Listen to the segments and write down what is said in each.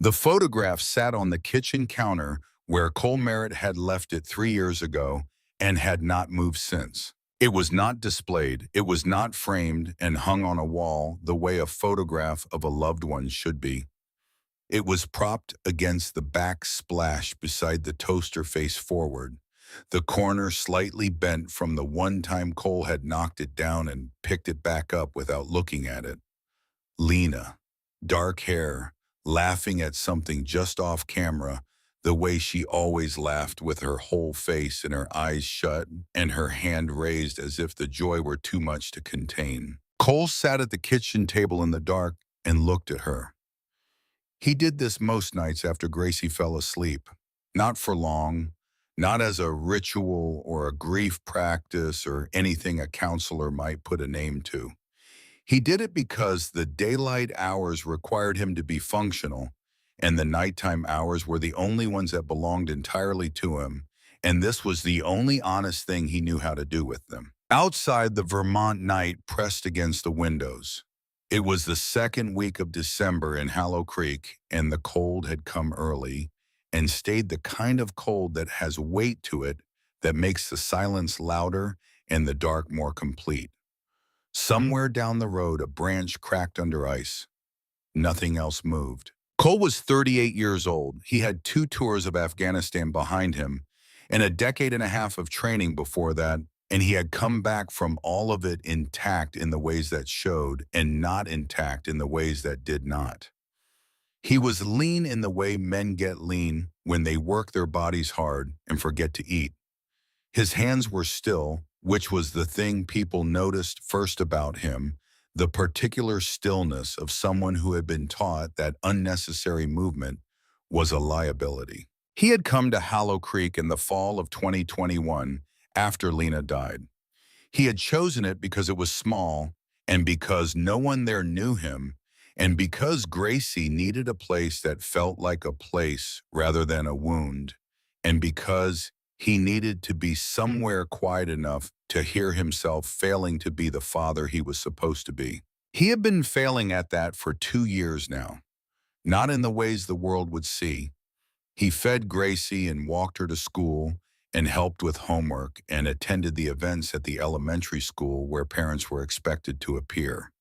The photograph sat on the kitchen counter where Cole Merritt had left it 3 years ago and had not moved since. It was not displayed, it was not framed and hung on a wall the way a photograph of a loved one should be. It was propped against the backsplash beside the toaster face forward, the corner slightly bent from the one time Cole had knocked it down and picked it back up without looking at it. Lena, dark hair, laughing at something just off camera, the way she always laughed with her whole face and her eyes shut and her hand raised as if the joy were too much to contain. Cole sat at the kitchen table in the dark and looked at her. He did this most nights after Gracie fell asleep. Not for long, not as a ritual or a grief practice or anything a counselor might put a name to. He did it because the daylight hours required him to be functional, and the nighttime hours were the only ones that belonged entirely to him, and this was the only honest thing he knew how to do with them. Outside, the Vermont night pressed against the windows. It was the second week of December in Hollow Creek, and the cold had come early and stayed the kind of cold that has weight to it that makes the silence louder and the dark more complete. Somewhere down the road, a branch cracked under ice. Nothing else moved. Cole was 38 years old. He had 2 tours of Afghanistan behind him and a decade and a half of training before that, and he had come back from all of it intact in the ways that showed and not intact in the ways that did not. He was lean in the way men get lean when they work their bodies hard and forget to eat. His hands were still, which was the thing people noticed first about him, the particular stillness of someone who had been taught that unnecessary movement was a liability. He had come to Hollow Creek in the fall of 2021 after Lena died. He had chosen it because it was small and because no one there knew him and because Gracie needed a place that felt like a place rather than a wound and because he needed to be somewhere quiet enough to hear himself failing to be the father he was supposed to be. He had been failing at that for 2 years now, not in the ways the world would see. He fed Gracie and walked her to school and helped with homework and attended the events at the elementary school where parents were expected to appear.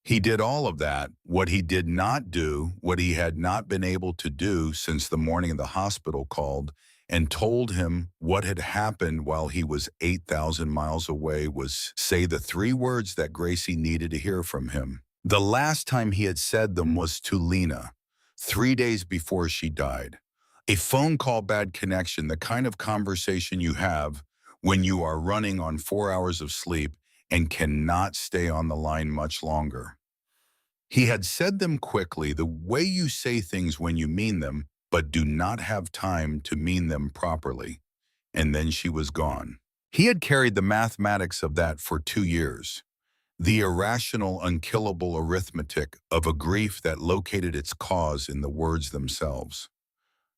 He did all of that. What he did not do, what he had not been able to do since the morning the hospital called and told him what had happened while he was 8,000 miles away, was say the 3 words that Gracie needed to hear from him. The last time he had said them was to Lena, 3 days before she died. A phone call, bad connection, the kind of conversation you have when you are running on 4 hours of sleep and cannot stay on the line much longer. He had said them quickly, the way you say things when you mean them, but do not have time to mean them properly. And then she was gone. He had carried the mathematics of that for 2 years. The irrational, unkillable arithmetic of a grief that located its cause in the words themselves.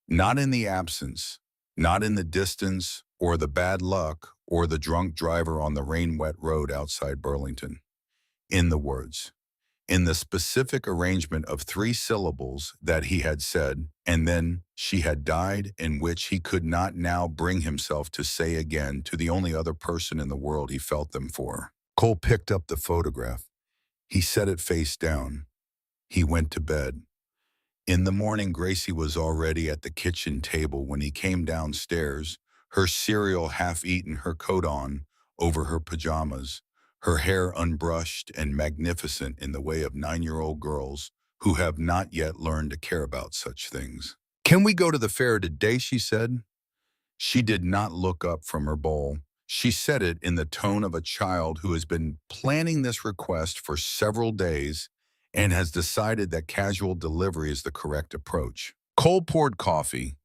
Not in the absence, not in the distance, or the bad luck, or the drunk driver on the rain-wet road outside Burlington. In the words. In the specific arrangement of 3 syllables that he had said, and then she had died, in which he could not now bring himself to say again to the only other person in the world he felt them for. Cole picked up the photograph. He set it face down. He went to bed. In the morning, Gracie was already at the kitchen table when he came downstairs, her cereal half-eaten, her coat on, over her pajamas, her hair unbrushed and magnificent in the way of 9-year-old girls who have not yet learned to care about such things. "Can we go to the fair today?" she said. She did not look up from her bowl. She said it in the tone of a child who has been planning this request for several days and has decided that casual delivery is the correct approach. Cole poured coffee.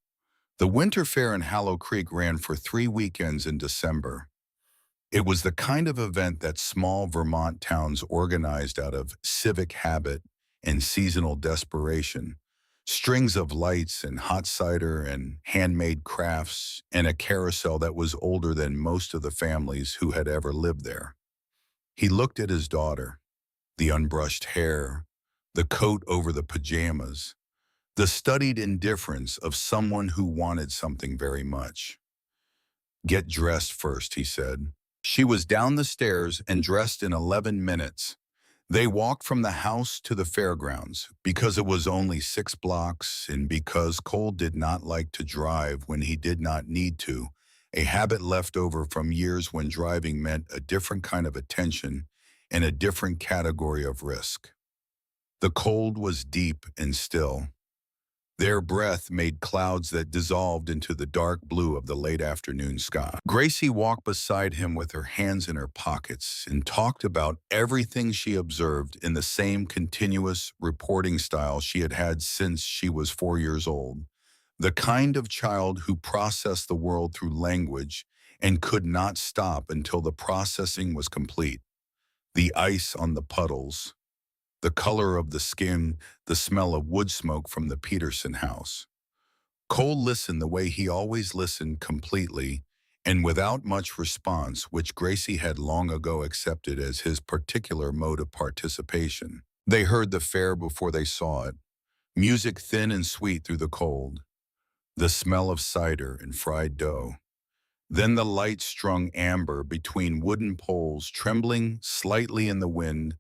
The winter fair in Hollow Creek ran for 3 weekends in December. It was the kind of event that small Vermont towns organized out of civic habit and seasonal desperation. Strings of lights and hot cider and handmade crafts and a carousel that was older than most of the families who had ever lived there. He looked at his daughter, the unbrushed hair, the coat over the pajamas, The studied indifference of someone who wanted something very much. Get dressed first, he said. She was down the stairs and dressed in 11 minutes. They walked from the house to the fairgrounds because it was only 6 blocks and because Cole did not like to drive when he did not need to, a habit left over from years when driving meant a different kind of attention and a different category of risk. The cold was deep and still. Their breath made clouds that dissolved into the dark blue of the late afternoon sky. Gracie walked beside him with her hands in her pockets and talked about everything she observed in the same continuous reporting style she had had since she was 4 years old. The kind of child who processed the world through language and could not stop until the processing was complete. The ice on the puddles, the color of the skin, the smell of wood smoke from the Peterson house. Cole listened the way he always listened, completely and without much response, which Gracie had long ago accepted as his particular mode of participation. They heard the fair before they saw it, music thin and sweet through the cold, the smell of cider and fried dough. Then the light strung amber between wooden poles trembling slightly in the wind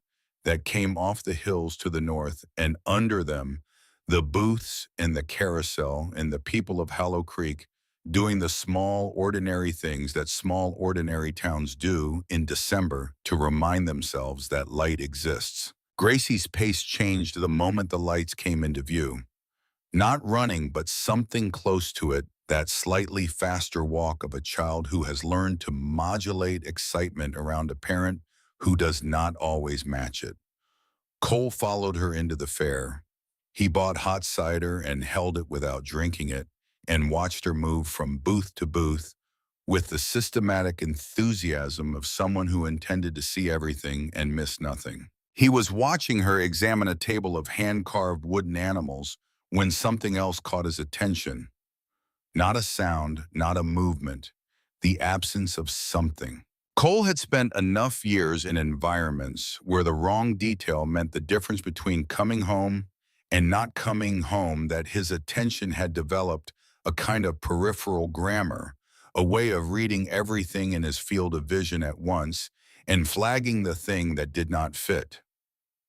that came off the hills to the north, and under them, the booths and the carousel and the people of Hollow Creek doing the small, ordinary things that small, ordinary towns do in December to remind themselves that light exists. Gracie's pace changed the moment the lights came into view. Not running, but something close to it, that slightly faster walk of a child who has learned to modulate excitement around a parent who does not always match it. Cole followed her into the fair. He bought hot cider and held it without drinking it, and watched her move from booth to booth with the systematic enthusiasm of someone who intended to see everything and miss nothing. He was watching her examine a table of hand-carved wooden animals when something else caught his attention. Not a sound, not a movement, the absence of something. Cole had spent enough years in environments where the wrong detail meant the difference between coming home and not coming home that his attention had developed a kind of peripheral grammar, a way of reading everything in his field of vision at once and flagging the thing that did not fit.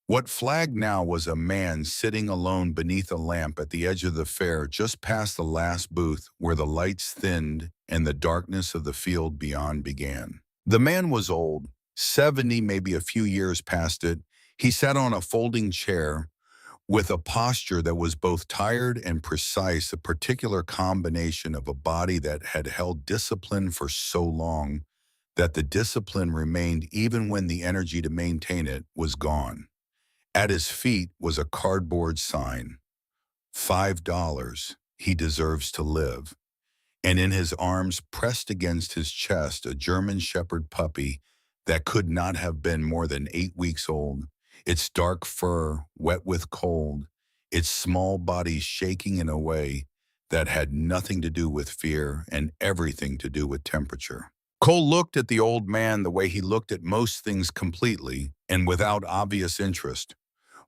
What flagged now was a man sitting alone beneath a lamp at the edge of the fair just past the last booth where the lights thinned and the darkness of the field beyond began. The man was old, 70, maybe a few years past it. He sat on a folding chair with a posture that was both tired and precise, a particular combination of a body that had held discipline for so long that the discipline remained even when the energy to maintain it was gone. At his feet was a cardboard sign, $5, he deserves to live. And in his arms, pressed against his chest, a German Shepherd puppy that could not have been more than 8 weeks old, its dark fur wet with cold, its small body shaking in a way that had nothing to do with fear and everything to do with temperature. Cole looked at the old man the way he looked at most things, completely and without obvious interest.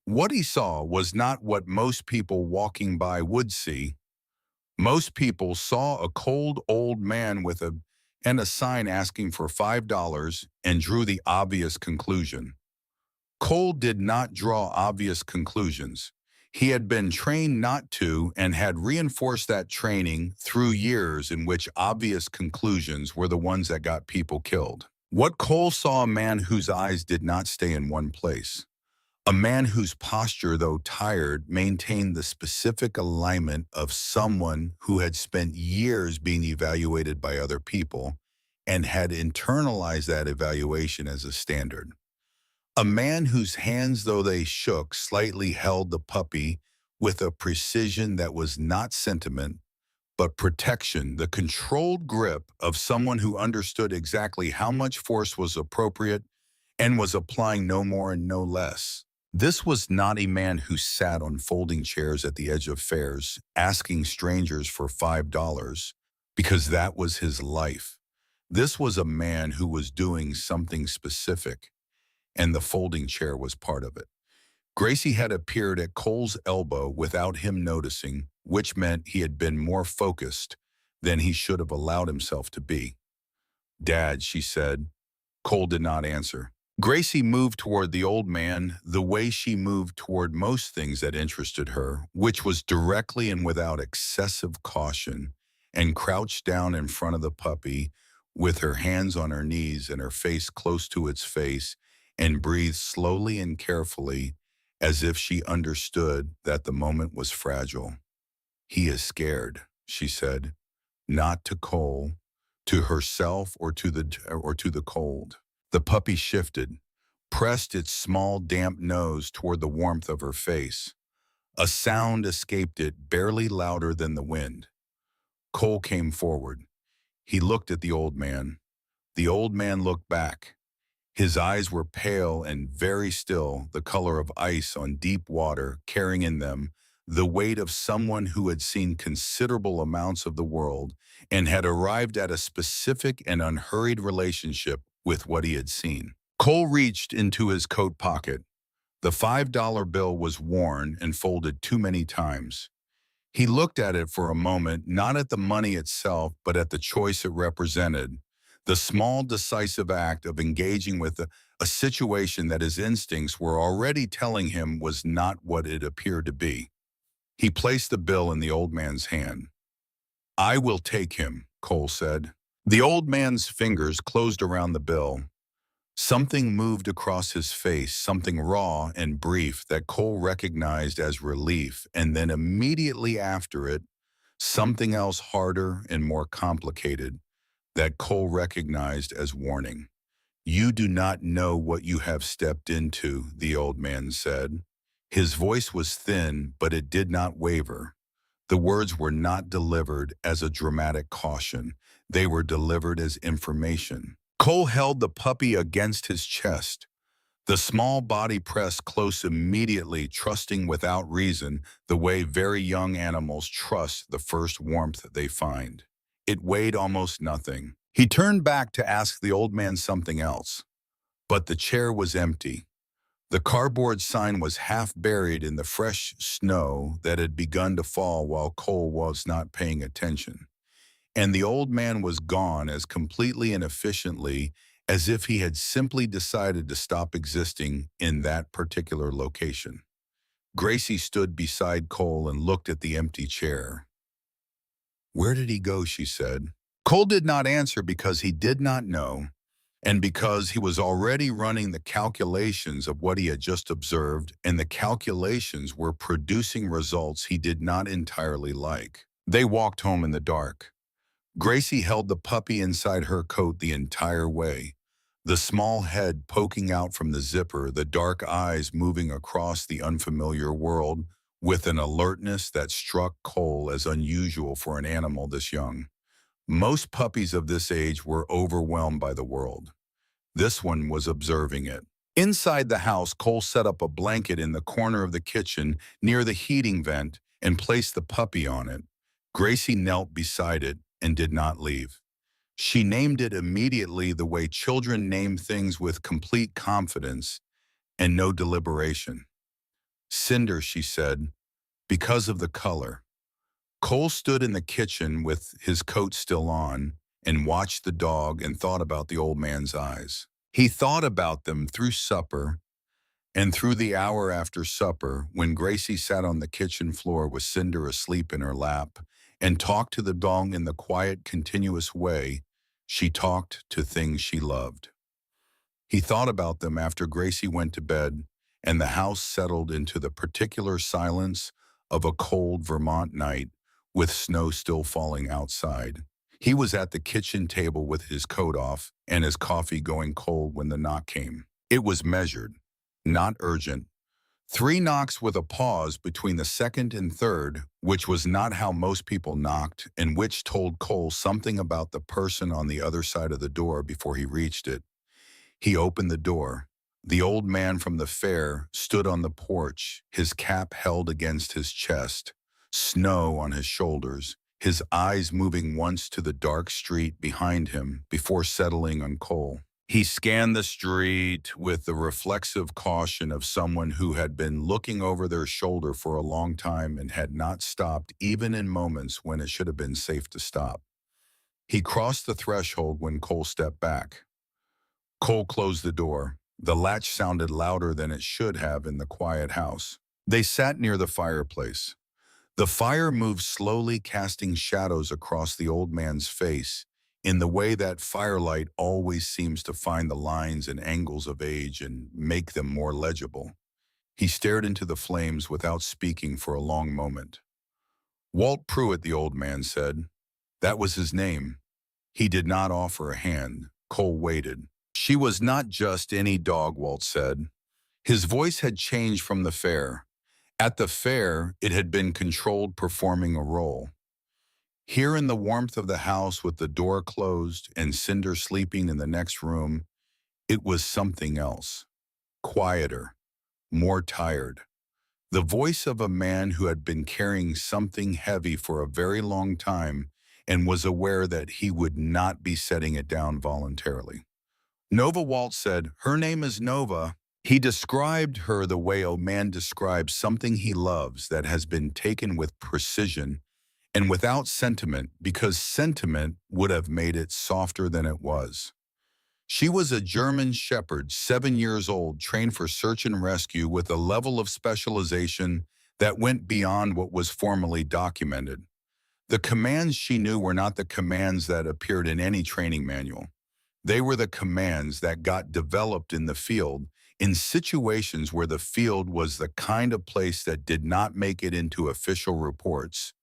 What he saw was not what most people walking by would see. Most people saw a cold old man with a sign asking for $5 and drew the obvious conclusion. Cole did not draw obvious conclusions. He had been trained not to and had reinforced that training through years in which obvious conclusions were the ones that got people killed. What Cole saw, a man whose eyes did not stay in one place. A man whose posture, though tired, maintained the specific alignment of someone who had spent years being evaluated by other people and had internalized that evaluation as a standard. A man whose hands, though they shook, slightly held the puppy with a precision that was not sentiment, but protection, the controlled grip of someone who understood exactly how much force was appropriate and was applying no more and no less. This was not a man who sat on folding chairs at the edge of fairs, asking strangers for $5, because that was his life. This was a man who was doing something specific, and the folding chair was part of it. Gracie had appeared at Cole's elbow without him noticing, which meant he had been more focused than he should have allowed himself to be. "Dad," she said. Cole did not answer. Gracie moved toward the old man the way she moved toward most things that interested her, which was directly and without excessive caution, and crouched down in front of the puppy with her hands on her knees and her face close to its face, and breathed slowly and carefully as if she understood that the moment was fragile. "He is scared," she said, not to Cole, to herself or to the cold. The puppy shifted, pressed its small damp nose toward the warmth of her face. A sound escaped it, barely louder than the wind. Cole came forward. He looked at the old man. The old man looked back. His eyes were pale and very still, the color of ice on deep water, carrying in them the weight of someone who had seen considerable amounts of the world and had arrived at a specific and unhurried relationship with what he had seen. Cole reached into his coat pocket. The $5 bill was worn and folded too many times. He looked at it for a moment, not at the money itself, but at the choice it represented. The small, decisive act of engaging with a situation that his instincts were already telling him was not what it appeared to be. He placed the bill in the old man's hand. "I will take him," Cole said. The old man's fingers closed around the bill. Something moved across his face, something raw and brief that Cole recognized as relief, and then immediately after it, something else harder and more complicated that Cole recognized as warning. "You do not know what you have stepped into," the old man said. His voice was thin, but it did not waver. The words were not delivered as a dramatic caution. They were delivered as information. Cole held the puppy against his chest. The small body pressed close immediately, trusting without reason, the way very young animals trust the first warmth they find. It weighed almost nothing. He turned back to ask the old man something else. But the chair was empty. The cardboard sign was half buried in the fresh snow that had begun to fall while Cole was not paying attention. And the old man was gone as completely and efficiently as if he had simply decided to stop existing in that particular location. Gracie stood beside Cole and looked at the empty chair. "Where did he go?" she said. Cole did not answer because he did not know, and because he was already running the calculations of what he had just observed, and the calculations were producing results he did not entirely like. They walked home in the dark. Gracie held the puppy inside her coat the entire way, the small head poking out from the zipper, the dark eyes moving across the unfamiliar world with an alertness that struck Cole as unusual for an animal this young. Most puppies of this age were overwhelmed by the world. This one was observing it. Inside the house, Cole set up a blanket in the corner of the kitchen near the heating vent and placed the puppy on it. Gracie knelt beside it and did not leave. She named it immediately the way children name things, with complete confidence and no deliberation. "Cinder," she said, "because of the color." Cole stood in the kitchen with his coat still on and watched the dog and thought about the old man's eyes. He thought about them through supper and through the hour after supper when Gracie sat on the kitchen floor with Cinder asleep in her lap and talked to the dog in the quiet, continuous way she talked to things she loved. He thought about them after Gracie went to bed and the house settled into the particular silence of a cold Vermont night with snow still falling outside. He was at the kitchen table with his coat off and his coffee going cold when the knock came. It was measured, not urgent. 3 knocks with a pause between the second and third, which was not how most people knocked, and which told Cole something about the person on the other side of the door before he reached it. He opened the door. The old man from the fair stood on the porch, his cap held against his chest, snow on his shoulders, his eyes moving once to the dark street behind him before settling on Cole. He scanned the street with the reflexive caution of someone who had been looking over their shoulder for a long time and had not stopped even in moments when it should have been safe to stop. He crossed the threshold when Cole stepped back. Cole closed the door. The latch sounded louder than it should have in the quiet house. They sat near the fireplace. The fire moved slowly, casting shadows across the old man's face in the way that firelight always seems to find the lines and angles of age and make them more legible. He stared into the flames without speaking for a long moment. Walt Pruitt, the old man said. That was his name. He did not offer a hand. Cole waited. She was not just any dog, Walt said. His voice had changed from the fair. At the fair, it had been controlled, performing a role. Here in the warmth of the house with the door closed and Cinder sleeping in the next room, it was something else. Quieter, more tired. The voice of a man who had been carrying something heavy for a very long time and was aware that he would not be setting it down voluntarily. Nova, Walt said. Her name is Nova. He described her the way a man describes something he loves that has been taken with precision and without sentiment, because sentiment would have made it softer than it was. She was a German shepherd, 7 years old, trained for search and rescue with a level of specialization that went beyond what was formally documented. The commands she knew were not the commands that appeared in any training manual. They were the commands that got developed in the field, in situations where the field was the kind of place that did not make it into official reports,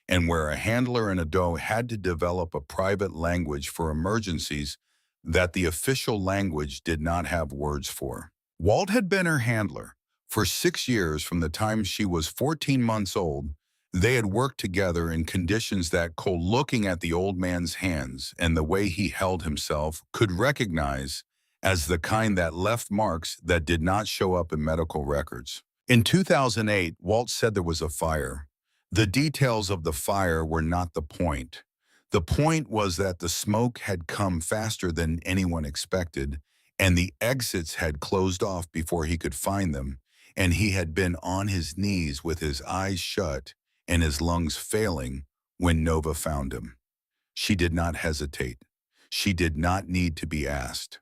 and where a handler and a doe had to develop a private language for emergencies that the official language did not have words for. Walt had been her handler. For 6 years, from the time she was 14 months old, they had worked together in conditions that Cole, looking at the old man's hands and the way he held himself, could recognize as the kind that left marks that did not show up in medical records. In 2008, Walt said there was a fire. The details of the fire were not the point. The point was that the smoke had come faster than anyone expected, and the exits had closed off before he could find them, and he had been on his knees with his eyes shut and his lungs failing when Nova found him. She did not hesitate. She did not need to be asked.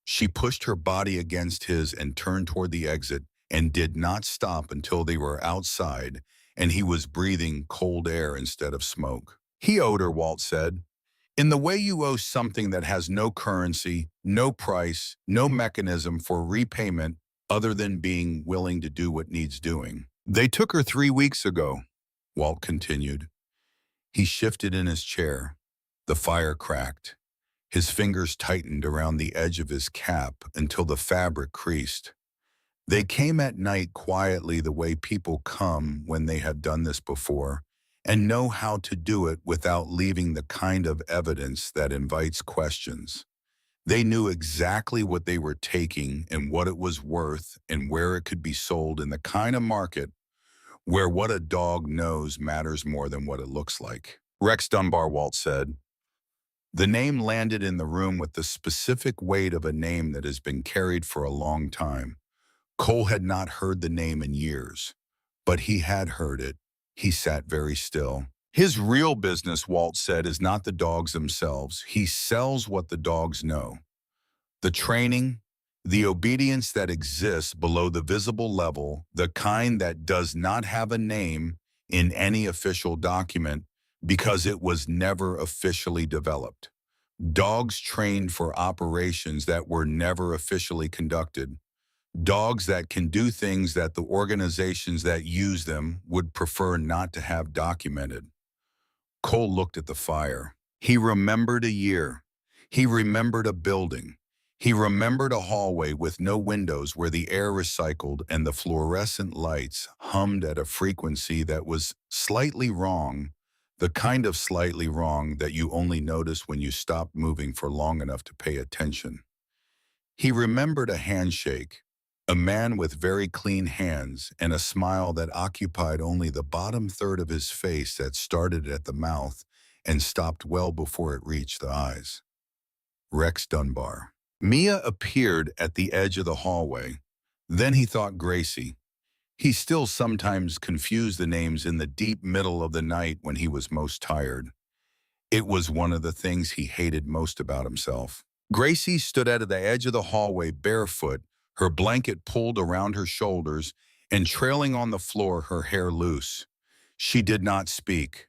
She pushed her body against his and turned toward the exit and did not stop until they were outside and he was breathing cold air instead of smoke. He owed her, Walt said, in the way you owe something that has no currency, no price, no mechanism for repayment other than being willing to do what needs doing. They took her 3 weeks ago, Walt continued. He shifted in his chair. The fire cracked. His fingers tightened around the edge of his cap until the fabric creased. They came at night quietly, the way people come when they have done this before and know how to do it without leaving the kind of evidence that invites questions. They knew exactly what they were taking and what it was worth and where it could be sold in the kind of market where what a dog knows matters more than what it looks like. Rex Dunbar, Walt said. The name landed in the room with the specific weight of a name that has been carried for a long time. Cole had not heard the name in years, but he had heard it. He sat very still. His real business, Walt said, is not the dogs themselves. He sells what the dogs know. The training, the obedience that exists below the visible level, the kind that does not have a name in any official document because it was never officially developed. Dogs trained for operations that were never officially conducted. Dogs that can do things that the organizations that use them would prefer not to have documented. Cole looked at the fire. He remembered a year. He remembered a building. He remembered a hallway with no windows where the air recycled and the fluorescent lights hummed at a frequency that was slightly wrong, the kind of slightly wrong that you only notice when you stop moving for long enough to pay attention. He remembered a handshake, a man with very clean hands and a smile that occupied only the bottom third of his face that started at the mouth and stopped well before it reached the eyes. Rex Dunbar. Mia appeared at the edge of the hallway. Then he thought Gracie. He still sometimes confused the names in the deep middle of the night when he was most tired. It was one of the things he hated most about himself. Gracie stood at the edge of the hallway barefoot, her blanket pulled around her shoulders and trailing on the floor, her hair loose. She did not speak.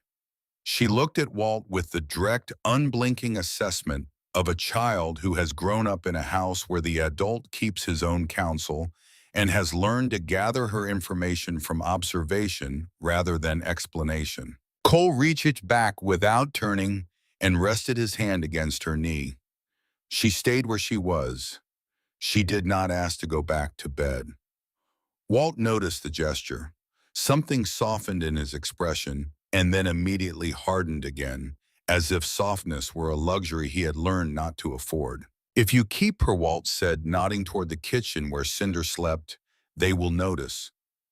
She looked at Walt with the direct, unblinking assessment of a child who has grown up in a house where the adult keeps his own counsel and has learned to gather her information from observation rather than explanation. Cole reached back without turning and rested his hand against her knee. She stayed where she was. She did not ask to go back to bed. Walt noticed the gesture. Something softened in his expression and then immediately hardened again, as if softness were a luxury he had learned not to afford. "If you keep her," Walt said, nodding toward the kitchen where Cinder slept, "they will notice.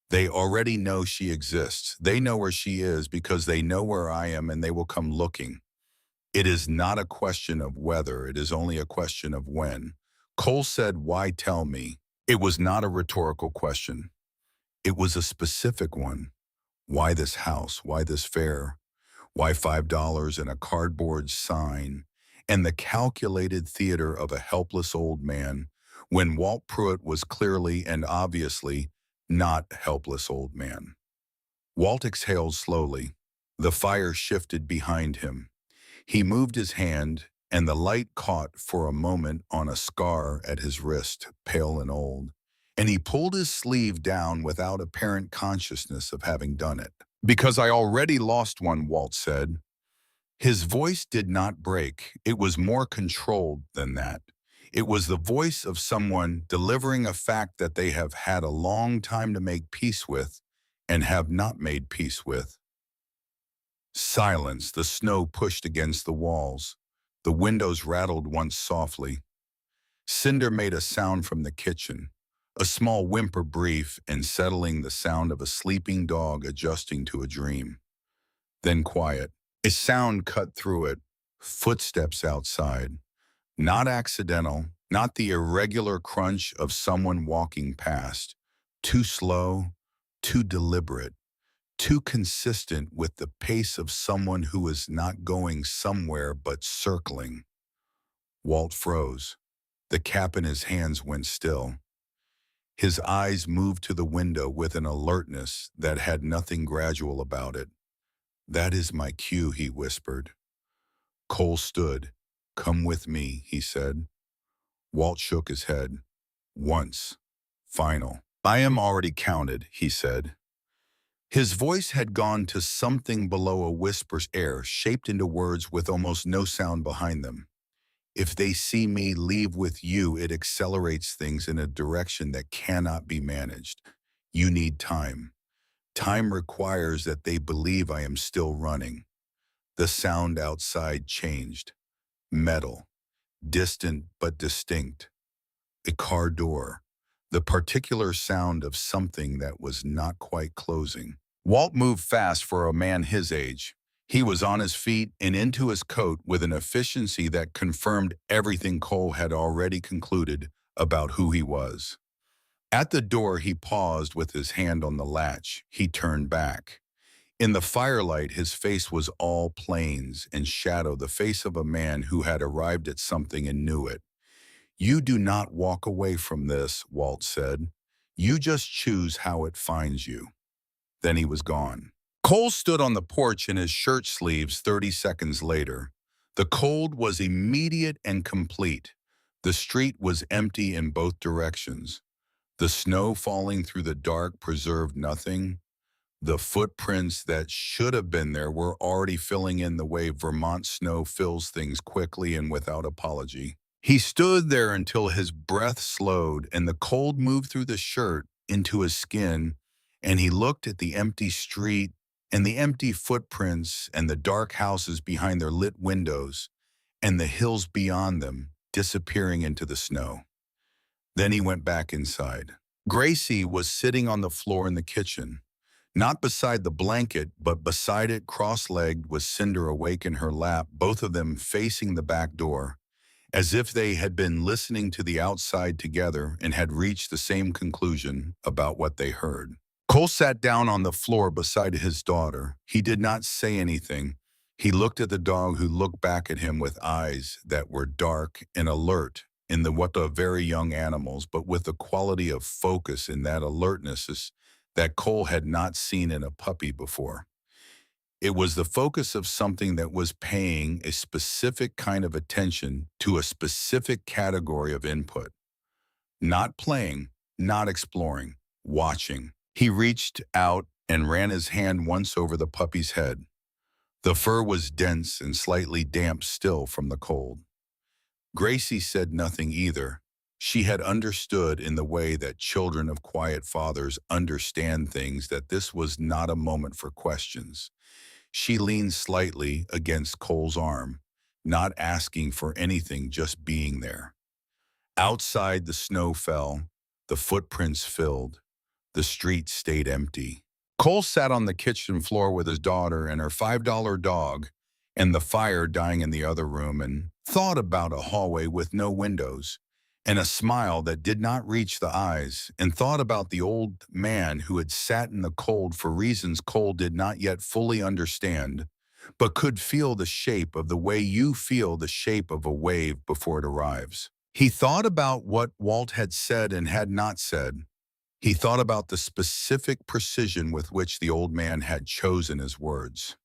They already know she exists. They know where she is because they know where I am and they will come looking. It is not a question of whether, it is only a question of when." Cole said, "Why tell me?" It was not a rhetorical question. It was a specific one. Why this house? Why this fare? Why $5 and a cardboard sign? And the calculated theater of a helpless old man when Walt Pruitt was clearly and obviously not a helpless old man. Walt exhaled slowly. The fire shifted behind him. He moved his hand, and the light caught for a moment on a scar at his wrist, pale and old, and he pulled his sleeve down without apparent consciousness of having done it. "Because I already lost one," Walt said. His voice did not break. It was more controlled than that. It was the voice of someone delivering a fact that they have had a long time to make peace with and have not made peace with. Silence. The snow pushed against the walls. The windows rattled once softly. Cinder made a sound from the kitchen, a small whimper, brief and settling, the sound of a sleeping dog adjusting to a dream. Then quiet. A sound cut through it. Footsteps outside. Not accidental, not the irregular crunch of someone walking past. Too slow, too deliberate, too consistent with the pace of someone who is not going somewhere but circling. Walt froze. The cap in his hands went still. His eyes moved to the window with an alertness that had nothing gradual about it. "That is my cue," he whispered. Cole stood. "Come with me," he said. Walt shook his head. "Once. Final." "I am already counted," he said. His voice had gone to something below a whisper's air, shaped into words with almost no sound behind them. "If they see me leave with you, it accelerates things in a direction that cannot be managed. You need time. Time requires that they believe I am still running." The sound outside changed. Metal. Distant but distinct. A car door. The particular sound of something that was not quite closing. Walt moved fast for a man his age. He was on his feet and into his coat with an efficiency that confirmed everything Cole had already concluded about who he was. At the door, he paused with his hand on the latch. He turned back. In the firelight, his face was all planes and shadow, the face of a man who had arrived at something and knew it. "You do not walk away from this," Walt said. "You just choose how it finds you." Then he was gone. Cole stood on the porch in his shirt sleeves 30 seconds later. The cold was immediate and complete. The street was empty in both directions. The snow falling through the dark preserved nothing. The footprints that should have been there were already filling in the way Vermont snow fills things quickly and without apology. He stood there until his breath slowed and the cold moved through the shirt into his skin, and he looked at the empty street and the empty footprints and the dark houses behind their lit windows and the hills beyond them disappearing into the snow. Then he went back inside. Gracie was sitting on the floor in the kitchen. Not beside the blanket, but beside it, cross-legged, with Cinder awake in her lap, both of them facing the back door. as if they had been listening to the outside together and had reached the same conclusion about what they heard. Cole sat down on the floor beside his daughter. He did not say anything. He looked at the dog, who looked back at him with eyes that were dark and alert in the what of very young animals, but with a quality of focus in that alertness that Cole had not seen in a puppy before. It was the focus of something that was paying a specific kind of attention to a specific category of input. Not playing, not exploring, watching. He reached out and ran his hand once over the puppy's head. The fur was dense and slightly damp still from the cold. Gracie said nothing either. She had understood in the way that children of quiet fathers understand things that this was not a moment for questions. She leaned slightly against Cole's arm, not asking for anything, just being there. Outside, the snow fell, the footprints filled, the street stayed empty. Cole sat on the kitchen floor with his daughter and her $5 dog and the fire dying in the other room, and thought about a hallway with no windows and a smile that did not reach the eyes, and thought about the old man who had sat in the cold for reasons Cole did not yet fully understand, but could feel the shape of the way you feel the shape of a wave before it arrives. He thought about what Walt had said and had not said. He thought about the specific precision with which the old man had chosen his words.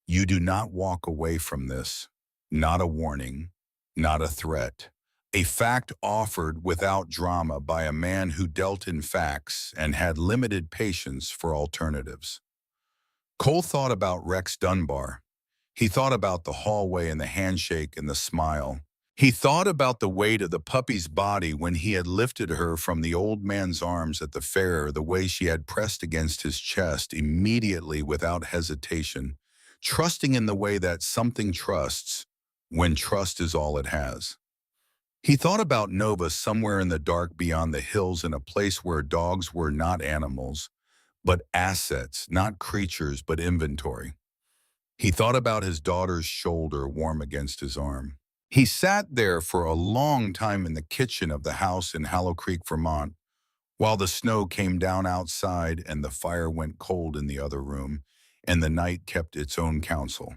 You do not walk away from this. Not a warning, not a threat. A fact offered without drama by a man who dealt in facts and had limited patience for alternatives. Cole thought about Rex Dunbar. He thought about the hallway and the handshake and the smile. He thought about the weight of the puppy's body when he had lifted her from the old man's arms at the fair, the way she had pressed against his chest immediately without hesitation, trusting in the way that something trusts when trust is all it has. He thought about Nova somewhere in the dark beyond the hills, in a place where dogs were not animals, but assets, not creatures, but inventory. He thought about his daughter's shoulder warm against his arm. He sat there for a long time in the kitchen of the house in Hollow Creek, Vermont, while the snow came down outside and the fire went cold in the other room, and the night kept its own counsel.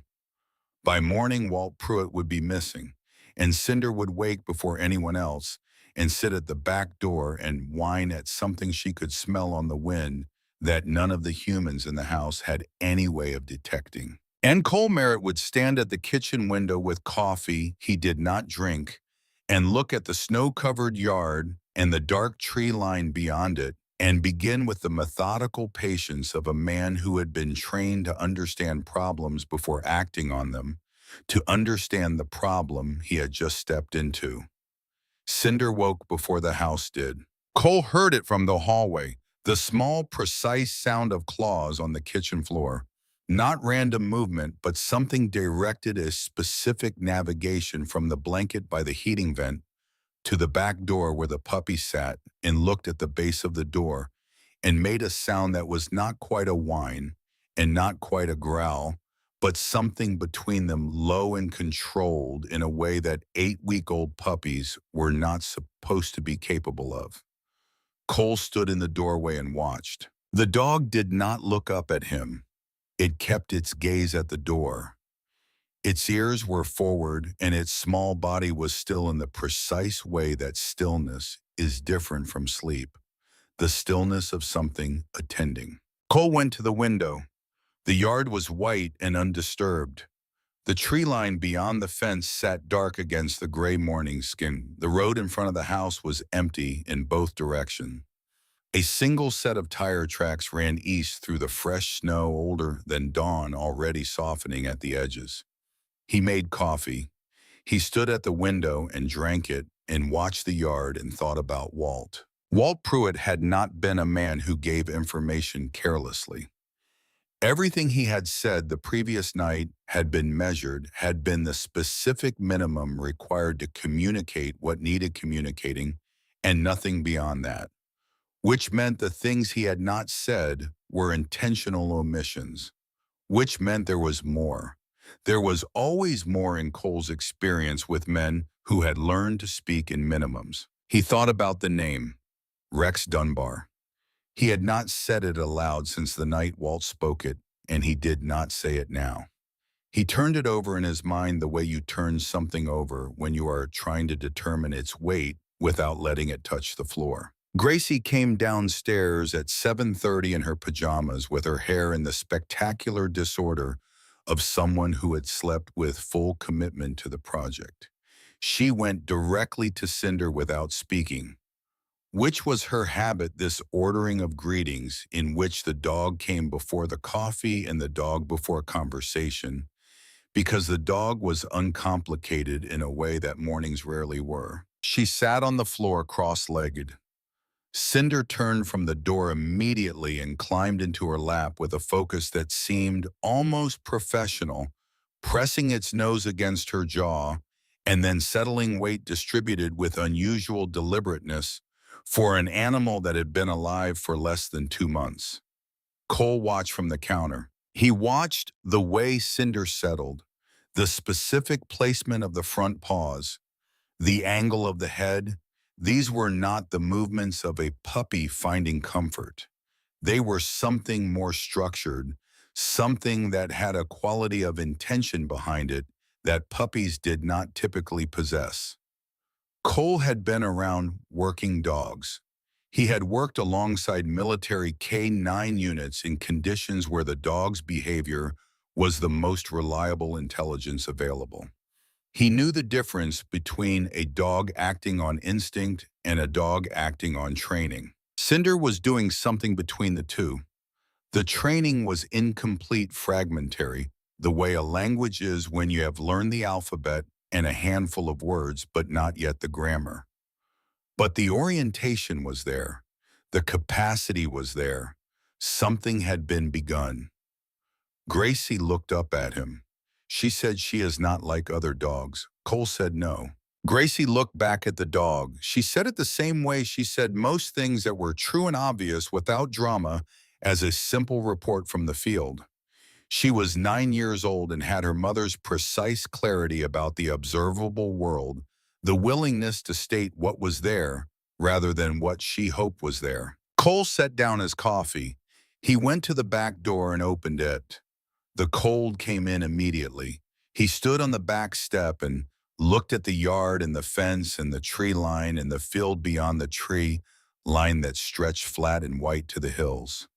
By morning, Walt Pruitt would be missing, and Cinder would wake before anyone else and sit at the back door and whine at something she could smell on the wind that none of the humans in the house had any way of detecting. And Cole Merritt would stand at the kitchen window with coffee he did not drink and look at the snow-covered yard and the dark tree line beyond it, and begin with the methodical patience of a man who had been trained to understand problems before acting on them, to understand the problem he had just stepped into. Cinder woke before the house did. Cole heard it from the hallway, the small, precise sound of claws on the kitchen floor. Not random movement, but something directed as specific navigation from the blanket by the heating vent to the back door where the puppy sat and looked at the base of the door and made a sound that was not quite a whine and not quite a growl, but something between them, low and controlled in a way that 8-week-old puppies were not supposed to be capable of. Cole stood in the doorway and watched. The dog did not look up at him. It kept its gaze at the door. Its ears were forward, and its small body was still in the precise way that stillness is different from sleep, the stillness of something attending. Cole went to the window. The yard was white and undisturbed. The tree line beyond the fence sat dark against the gray morning skin. The road in front of the house was empty in both directions. A single set of tire tracks ran east through the fresh snow, older than dawn, already softening at the edges. He made coffee. He stood at the window and drank it and watched the yard and thought about Walt. Walt Pruitt had not been a man who gave information carelessly. Everything he had said the previous night had been measured, had been the specific minimum required to communicate what needed communicating, and nothing beyond that, which meant the things he had not said were intentional omissions, which meant there was more. There was always more in Cole's experience with men who had learned to speak in minimums. He thought about the name, Rex Dunbar. He had not said it aloud since the night Walt spoke it, and he did not say it now. He turned it over in his mind the way you turn something over when you are trying to determine its weight without letting it touch the floor. Gracie came downstairs at 7:30 in her pajamas with her hair in the spectacular disorder of someone who had slept with full commitment to the project. She went directly to Cinder without speaking, which was her habit, this ordering of greetings in which the dog came before the coffee and the dog before conversation, because the dog was uncomplicated in a way that mornings rarely were. She sat on the floor cross-legged. Cinder turned from the door immediately and climbed into her lap with a focus that seemed almost professional, pressing its nose against her jaw and then settling weight distributed with unusual deliberateness for an animal that had been alive for less than 2 months. Cole watched from the counter. He watched the way Cinder settled, the specific placement of the front paws, the angle of the head. These were not the movements of a puppy finding comfort. They were something more structured, something that had a quality of intention behind it that puppies did not typically possess. Cole had been around working dogs. He had worked alongside military K-9 units in conditions where the dog's behavior was the most reliable intelligence available. He knew the difference between a dog acting on instinct and a dog acting on training. Cinder was doing something between the two. The training was incomplete, fragmentary, the way a language is when you have learned the alphabet and a handful of words, but not yet the grammar. But the orientation was there. The capacity was there. Something had been begun. Gracie looked up at him. She said she is not like other dogs. Cole said no. Gracie looked back at the dog. She said it the same way she said most things that were true and obvious without drama, as a simple report from the field. She was 9 years old and had her mother's precise clarity about the observable world, the willingness to state what was there rather than what she hoped was there. Cole set down his coffee. He went to the back door and opened it. The cold came in immediately. He stood on the back step and looked at the yard and the fence and the tree line and the field beyond the tree line that stretched flat and white to the hills.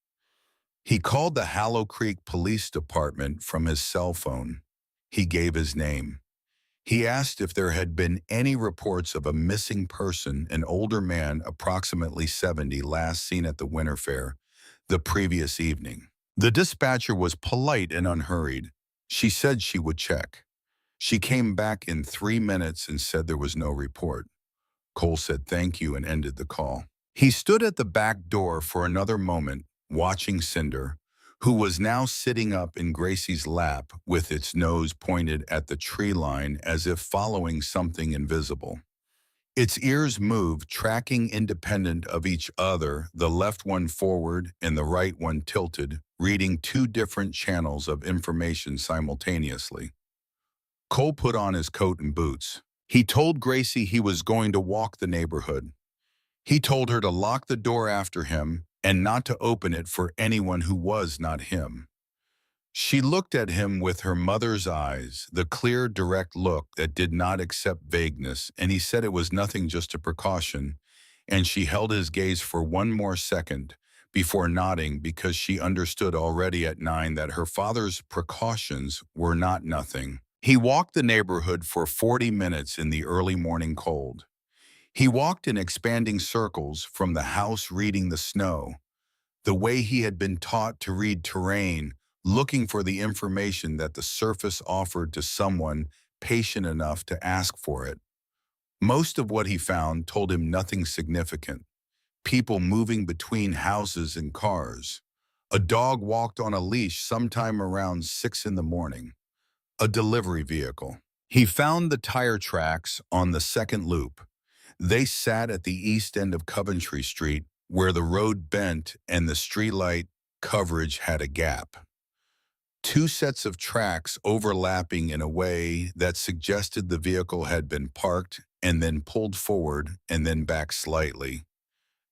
He called the Hallow Creek Police Department from his cell phone. He gave his name. He asked if there had been any reports of a missing person, an older man, approximately 70, last seen at the winter fair the previous evening. The dispatcher was polite and unhurried. She said she would check. She came back in 3 minutes and said there was no report. Cole said thank you and ended the call. He stood at the back door for another moment, watching Cinder, who was now sitting up in Gracie's lap with its nose pointed at the tree line as if following something invisible. Its ears moved, tracking independent of each other, the left one forward and the right one tilted, reading 2 different channels of information simultaneously. Cole put on his coat and boots. He told Gracie he was going to walk the neighborhood. He told her to lock the door after him and not to open it for anyone who was not him. She looked at him with her mother's eyes, the clear, direct look that did not accept vagueness, and he said it was nothing, just a precaution, and she held his gaze for 1 more second before nodding, because she understood already at 9 that her father's precautions were not nothing. He walked the neighborhood for 40 minutes in the early morning cold. He walked in expanding circles from the house, reading the snow, the way he had been taught to read terrain, looking for the information that the surface offered to someone patient enough to ask for it. Most of what he found told him nothing significant. People moving between houses and cars. A dog walked on a leash sometime around 6 in the morning. A delivery vehicle. He found the tire tracks on the second loop. They sat at the east end of Coventry Street, where the road bent and the streetlight coverage had a gap. Two sets of tracks overlapping in a way that suggested the vehicle had been parked and then pulled forward and then back slightly.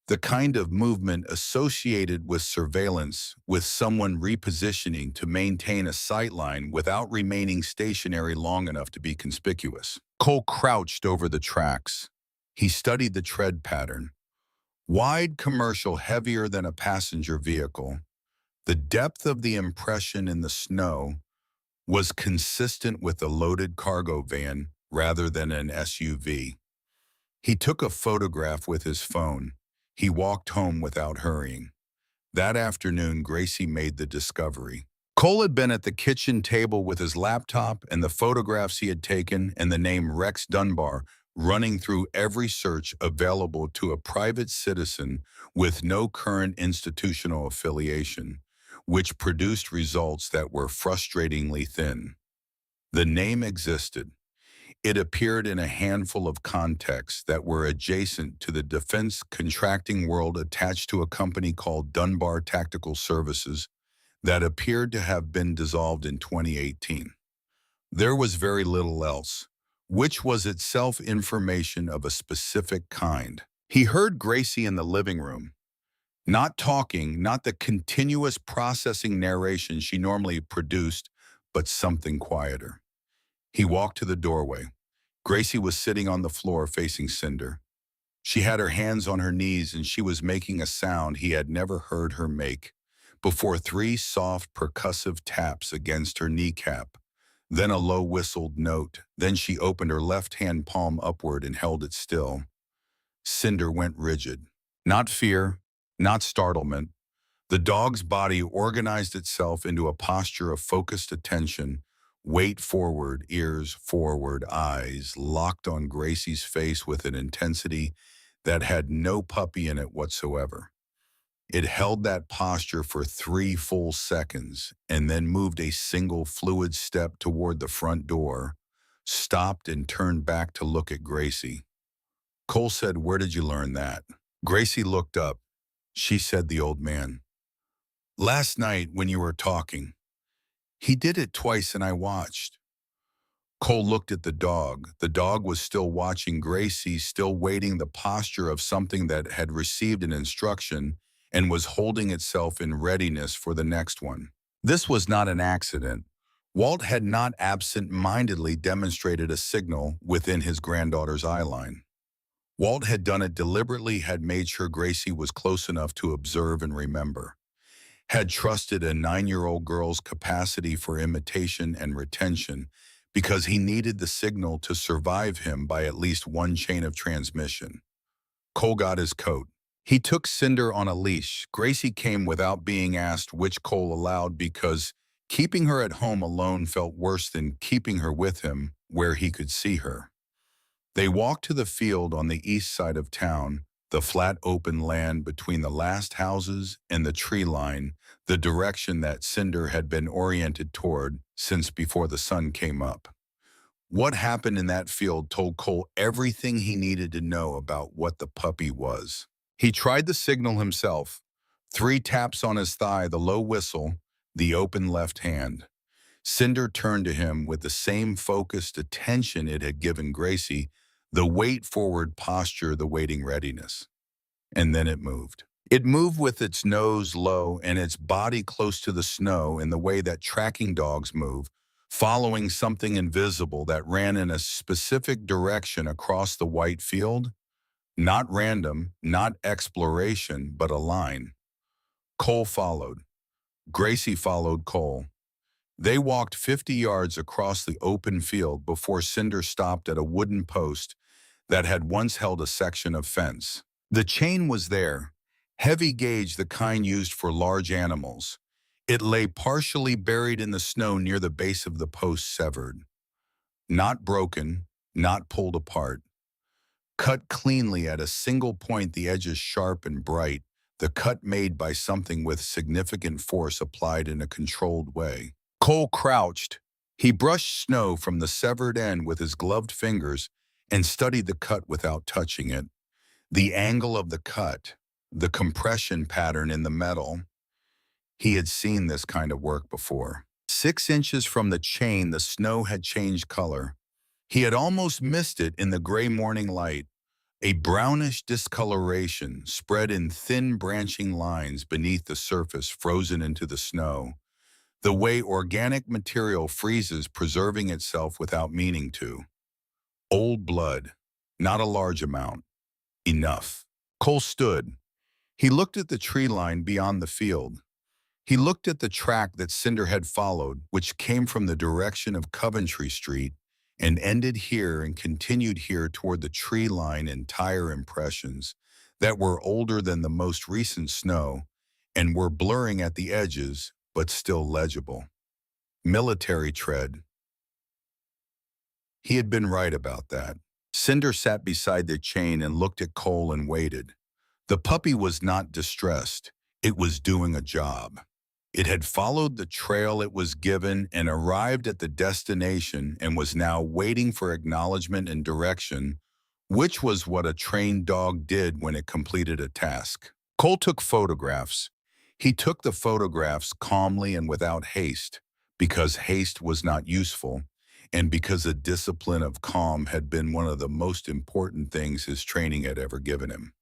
The kind of movement associated with surveillance, with someone repositioning to maintain a sightline without remaining stationary long enough to be conspicuous. Cole crouched over the tracks. He studied the tread pattern. Wide commercial, heavier than a passenger vehicle. The depth of the impression in the snow was consistent with a loaded cargo van rather than an SUV. He took a photograph with his phone. He walked home without hurrying. That afternoon, Gracie made the discovery. Cole had been at the kitchen table with his laptop and the photographs he had taken and the name Rex Dunbar running through every search available to a private citizen with no current institutional affiliation, which produced results that were frustratingly thin. The name existed. It appeared in a handful of contexts that were adjacent to the defense contracting world attached to a company called Dunbar Tactical Services that appeared to have been dissolved in 2018. There was very little else, which was itself information of a specific kind. He heard Gracie in the living room, not talking, not the continuous processing narration she normally produced, but something quieter. He walked to the doorway. Gracie was sitting on the floor facing Cinder. She had her hands on her knees and she was making a sound he had never heard her make, before three soft percussive taps against her kneecap, then a low whistled note. Then she opened her left hand palm upward and held it still. Cinder went rigid. Not fear, not startlement. The dog's body organized itself into a posture of focused attention, weight forward, ears forward, eyes locked on Gracie's face with an intensity that had no puppy in it whatsoever. It held that posture for 3 full seconds and then moved a single fluid step toward the front door, stopped and turned back to look at Gracie. Cole said, "Where did you learn that?" Gracie looked up. She said, "The old man. Last night when you were talking. He did it twice and I watched." Cole looked at the dog. The dog was still watching Gracie, still waiting, the posture of something that had received an instruction and was holding itself in readiness for the next one. This was not an accident. Walt had not absent-mindedly demonstrated a signal within his granddaughter's eyeline. Walt had done it deliberately, had made sure Gracie was close enough to observe and remember, had trusted a 9-year-old girl's capacity for imitation and retention because he needed the signal to survive him by at least one chain of transmission. Cole got his coat. He took Cinder on a leash. Gracie came without being asked, which Cole allowed because keeping her at home alone felt worse than keeping her with him where he could see her. They walked to the field on the east side of town, the flat open land between the last houses and the tree line, the direction that Cinder had been oriented toward since before the sun came up. What happened in that field told Cole everything he needed to know about what the puppy was. He tried the signal himself. 3 taps on his thigh, the low whistle, the open left hand. Cinder turned to him with the same focused attention it had given Gracie, the weight-forward posture, the waiting readiness. And then it moved. It moved with its nose low and its body close to the snow in the way that tracking dogs move, following something invisible that ran in a specific direction across the white field. Not random, not exploration, but a line. Cole followed. Gracie followed Cole. They walked 50 yards across the open field before Cinder stopped at a wooden post that had once held a section of fence. The chain was there, heavy gauge, the kind used for large animals. It lay partially buried in the snow near the base of the post, severed. Not broken, not pulled apart. Cut cleanly at a single point, the edges sharp and bright, the cut made by something with significant force applied in a controlled way. Cole crouched. He brushed snow from the severed end with his gloved fingers and studied the cut without touching it. The angle of the cut, the compression pattern in the metal. He had seen this kind of work before. 6 inches from the chain, the snow had changed color. He had almost missed it in the gray morning light. A brownish discoloration spread in thin branching lines beneath the surface, frozen into the snow. The way organic material freezes, preserving itself without meaning to. Old blood. Not a large amount. Enough. Cole stood. He looked at the tree line beyond the field. He looked at the track that Cinder had followed, which came from the direction of Coventry Street and ended here and continued here toward the tree line and tire impressions that were older than the most recent snow and were blurring at the edges, but still legible. Military tread. He had been right about that. Cinder sat beside the chain and looked at Cole and waited. The puppy was not distressed. It was doing a job. It had followed the trail it was given and arrived at the destination and was now waiting for acknowledgement and direction, which was what a trained dog did when it completed a task. Cole took photographs. He took the photographs calmly and without haste, because haste was not useful, and because the discipline of calm had been one of the most important things his training had ever given him.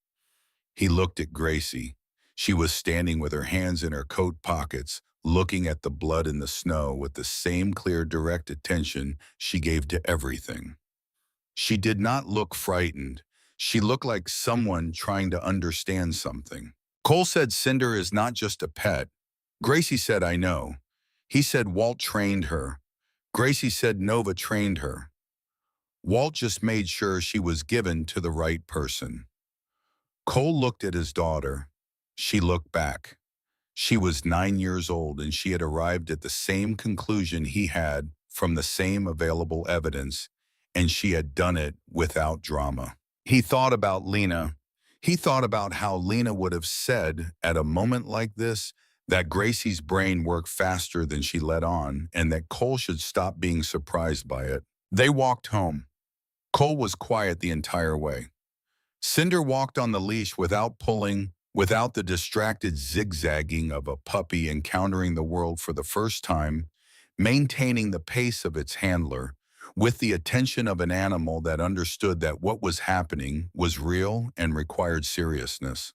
He looked at Gracie. She was standing with her hands in her coat pockets, looking at the blood in the snow with the same clear, direct attention she gave to everything. She did not look frightened. She looked like someone trying to understand something. Cole said Cinder is not just a pet. Gracie said, I know. He said Walt trained her. Gracie said Nova trained her. Walt just made sure she was given to the right person. Cole looked at his daughter. She looked back. She was 9 years old and she had arrived at the same conclusion he had from the same available evidence, and she had done it without drama. He thought about Lena. He thought about how Lena would have said at a moment like this that Gracie's brain worked faster than she let on and that Cole should stop being surprised by it. They walked home. Cole was quiet the entire way. Cinder walked on the leash without pulling, without the distracted zigzagging of a puppy encountering the world for the first time, maintaining the pace of its handler, with the attention of an animal that understood that what was happening was real and required seriousness.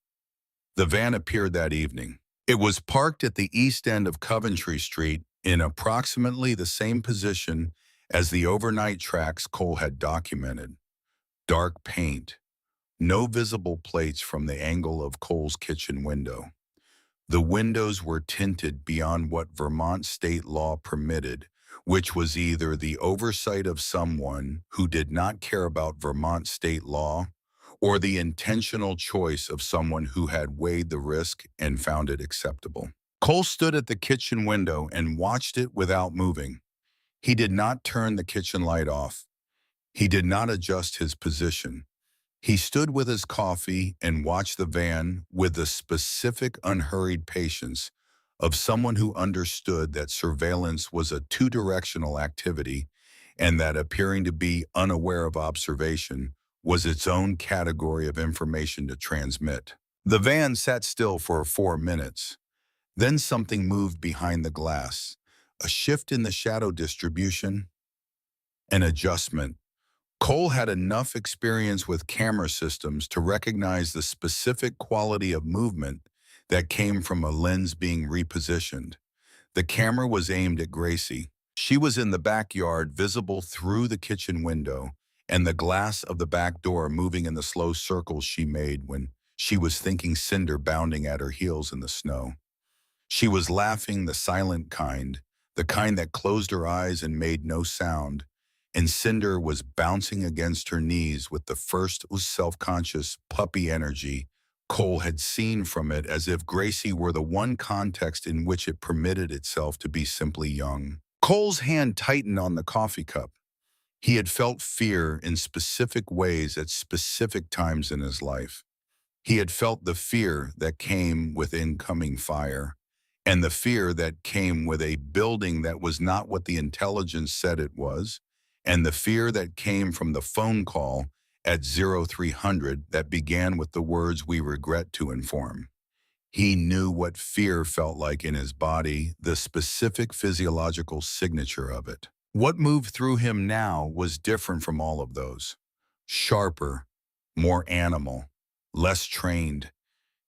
The van appeared that evening. It was parked at the east end of Coventry Street in approximately the same position as the overnight tracks Cole had documented. Dark paint. No visible plates from the angle of Cole's kitchen window. The windows were tinted beyond what Vermont state law permitted, which was either the oversight of someone who did not care about Vermont state law or the intentional choice of someone who had weighed the risk and found it acceptable. Cole stood at the kitchen window and watched it without moving. He did not turn the kitchen light off. He did not adjust his position. He stood with his coffee and watched the van with the specific, unhurried patience of someone who understood that surveillance was a two-directional activity and that appearing to be unaware of observation was its own category of information to transmit. The van sat still for 4 minutes. Then something moved behind the glass. A shift in the shadow distribution, an adjustment. Cole had enough experience with camera systems to recognize the specific quality of movement that came from a lens being repositioned. The camera was aimed at Gracie. She was in the backyard, visible through the kitchen window, and the glass of the back door moving in the slow circles she made when she was thinking Cinder bounding at her heels in the snow. She was laughing, the silent kind, the kind that closed her eyes and made no sound, and Cinder was bouncing against her knees with the first self-conscious puppy energy Cole had seen from it, as if Gracie were the one context in which it permitted itself to be simply young. Cole's hand tightened on the coffee cup. He had felt fear in specific ways at specific times in his life. He had felt the fear that came with incoming fire, and the fear that came with a building that was not what the intelligence said it was, and the fear that came from the phone call at 0300 that began with the words, "We regret to inform." He knew what fear felt like in his body, the specific physiological signature of it. What moved through him now was different from all of those. Sharper, more animal, less trained.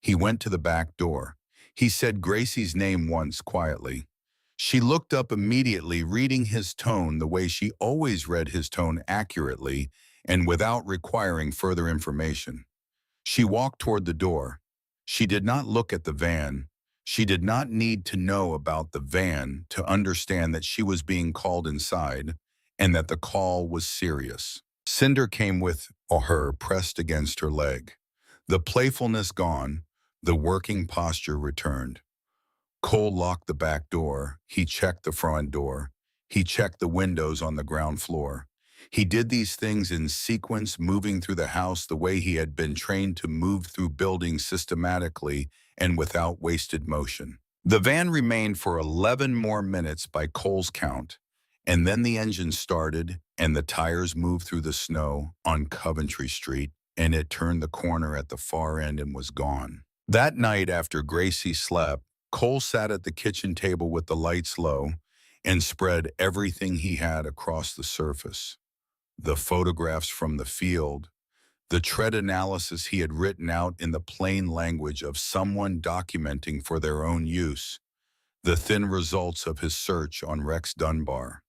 He went to the back door. He said Gracie's name once quietly. She looked up immediately, reading his tone the way she always read his tone accurately and without requiring further information. She walked toward the door. She did not look at the van. She did not need to know about the van to understand that she was being called inside and that the call was serious. Cinder came with her pressed against her leg. The playfulness gone, the working posture returned. Cole locked the back door. He checked the front door. He checked the windows on the ground floor. He did these things in sequence, moving through the house the way he had been trained to move through buildings systematically and without wasted motion. The van remained for 11 more minutes by Cole's count, and then the engine started and the tires moved through the snow on Coventry Street, and it turned the corner at the far end and was gone. That night after Gracie slept, Cole sat at the kitchen table with the lights low and spread everything he had across the surface. The photographs from the field, the tread analysis he had written out in the plain language of someone documenting for their own use, the thin results of his search on Rex Dunbar.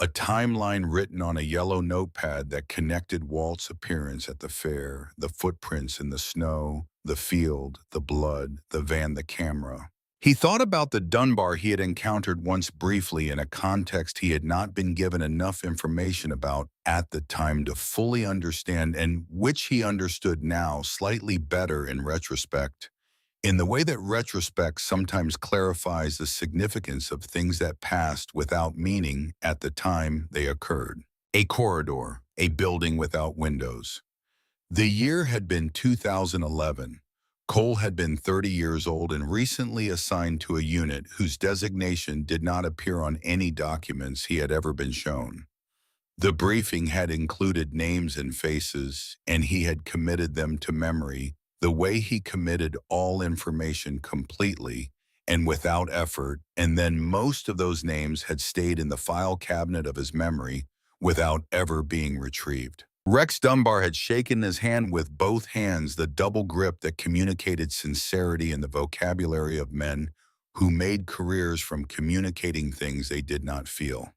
A timeline written on a yellow notepad that connected Walt's appearance at the fair, the footprints in the snow, the field, the blood, the van, the camera. He thought about the Dunbar he had encountered once briefly in a context he had not been given enough information about at the time to fully understand, and which he understood now slightly better in retrospect, in the way that retrospect sometimes clarifies the significance of things that passed without meaning at the time they occurred. A corridor, a building without windows. The year had been 2011. Cole had been 30 years old and recently assigned to a unit whose designation did not appear on any documents he had ever been shown. The briefing had included names and faces, and he had committed them to memory the way he committed all information completely and without effort, and then most of those names had stayed in the file cabinet of his memory without ever being retrieved. Rex Dunbar had shaken his hand with both hands, the double grip that communicated sincerity in the vocabulary of men who made careers from communicating things they did not feel.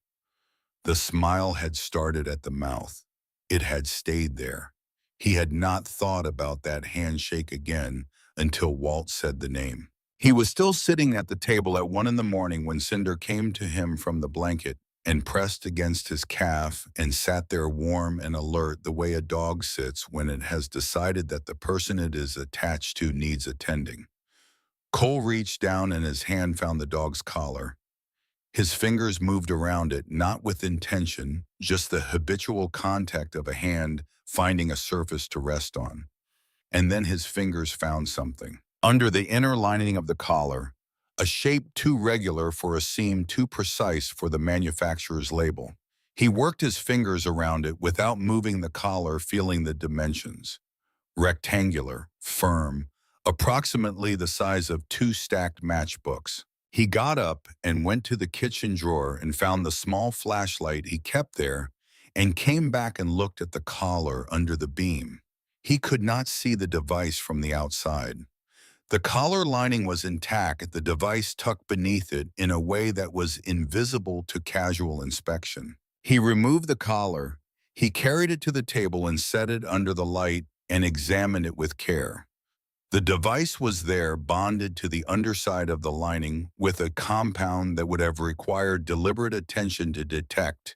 The smile had started at the mouth. It had stayed there. He had not thought about that handshake again until Walt said the name. He was still sitting at the table at 1 a.m. when Cinder came to him from the blanket and pressed against his calf and sat there warm and alert the way a dog sits when it has decided that the person it is attached to needs attending. Cole reached down and his hand found the dog's collar. His fingers moved around it, not with intention, just the habitual contact of a hand finding a surface to rest on. And then his fingers found something. Under the inner lining of the collar, a shape too regular for a seam too precise for the manufacturer's label. He worked his fingers around it without moving the collar, feeling the dimensions. Rectangular, firm, approximately the size of 2 stacked matchbooks. He got up and went to the kitchen drawer and found the small flashlight he kept there and came back and looked at the collar under the beam. He could not see the device from the outside. The collar lining was intact, the device tucked beneath it in a way that was invisible to casual inspection. He removed the collar. He carried it to the table and set it under the light and examined it with care. The device was there, bonded to the underside of the lining with a compound that would have required deliberate attention to detect,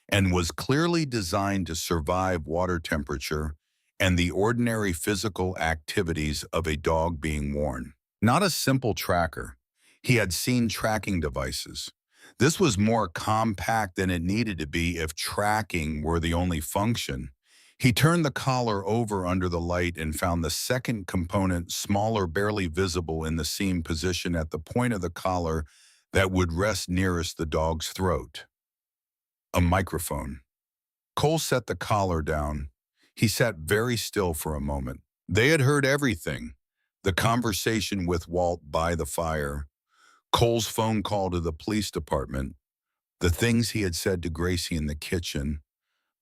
and was clearly designed to survive water temperature and the ordinary physical activities of a dog being worn. Not a simple tracker. He had seen tracking devices. This was more compact than it needed to be if tracking were the only function. He turned the collar over under the light and found the second component, smaller, barely visible in the seam position at the point of the collar that would rest nearest the dog's throat. A microphone. Cole set the collar down. He sat very still for a moment. They had heard everything. The conversation with Walt by the fire, Cole's phone call to the police department, the things he had said to Gracie in the kitchen,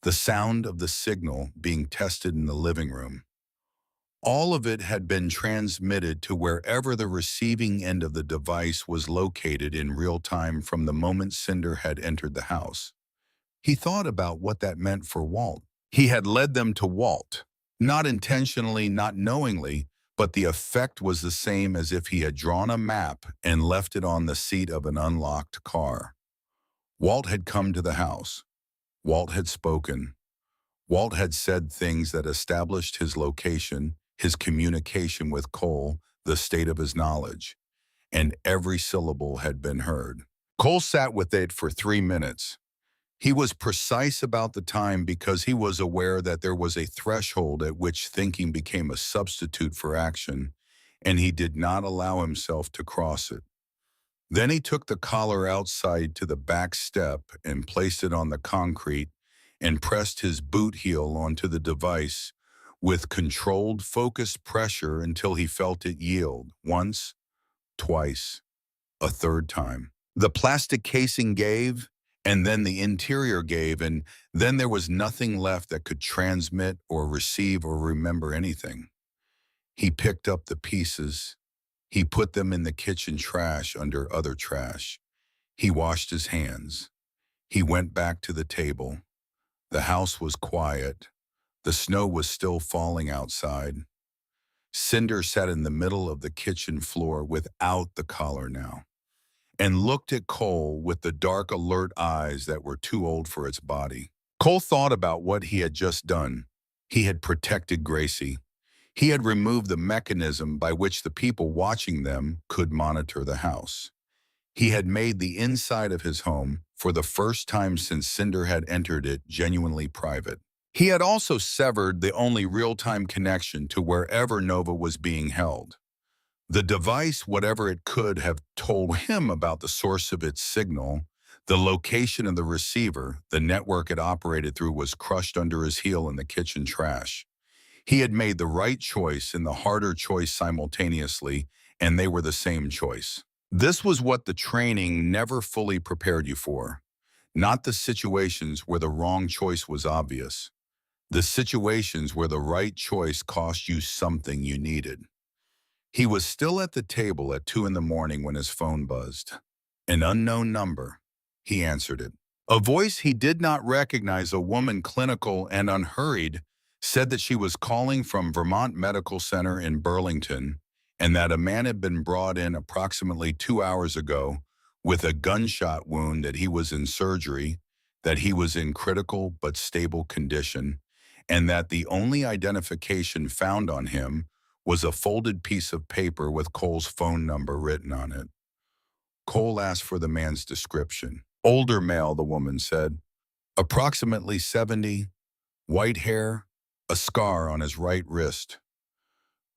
the sound of the signal being tested in the living room. All of it had been transmitted to wherever the receiving end of the device was located in real time from the moment Cinder had entered the house. He thought about what that meant for Walt. He had led them to Walt, not intentionally, not knowingly, but the effect was the same as if he had drawn a map and left it on the seat of an unlocked car. Walt had come to the house. Walt had spoken. Walt had said things that established his location, his communication with Cole, the state of his knowledge, and every syllable had been heard. Cole sat with it for 3 minutes. He was precise about the time because he was aware that there was a threshold at which thinking became a substitute for action, and he did not allow himself to cross it. Then he took the collar outside to the back step and placed it on the concrete and pressed his boot heel onto the device with controlled, focused pressure until he felt it yield, once, twice, a third time. The plastic casing gave, and then the interior gave, and then there was nothing left that could transmit or receive or remember anything. He picked up the pieces. He put them in the kitchen trash under other trash. He washed his hands. He went back to the table. The house was quiet. The snow was still falling outside. Cinder sat in the middle of the kitchen floor without the collar now, and looked at Cole with the dark, alert eyes that were too old for its body. Cole thought about what he had just done. He had protected Gracie. He had removed the mechanism by which the people watching them could monitor the house. He had made the inside of his home, for the first time since Cinder had entered it, genuinely private. He had also severed the only real-time connection to wherever Nova was being held. The device, whatever it could have told him about the source of its signal, the location of the receiver, the network it operated through, was crushed under his heel in the kitchen trash. He had made the right choice and the harder choice simultaneously, and they were the same choice. This was what the training never fully prepared you for. Not the situations where the wrong choice was obvious. The situations where the right choice cost you something you needed. He was still at the table at 2 in the morning when his phone buzzed. An unknown number. He answered it. A voice he did not recognize, a woman, clinical and unhurried, said that she was calling from Vermont Medical Center in Burlington, and that a man had been brought in approximately 2 hours ago with a gunshot wound, that he was in surgery, that he was in critical but stable condition, and that the only identification found on him was a folded piece of paper with Cole's phone number written on it. Cole asked for the man's description. Older male, the woman said. Approximately 70, white hair, a scar on his right wrist.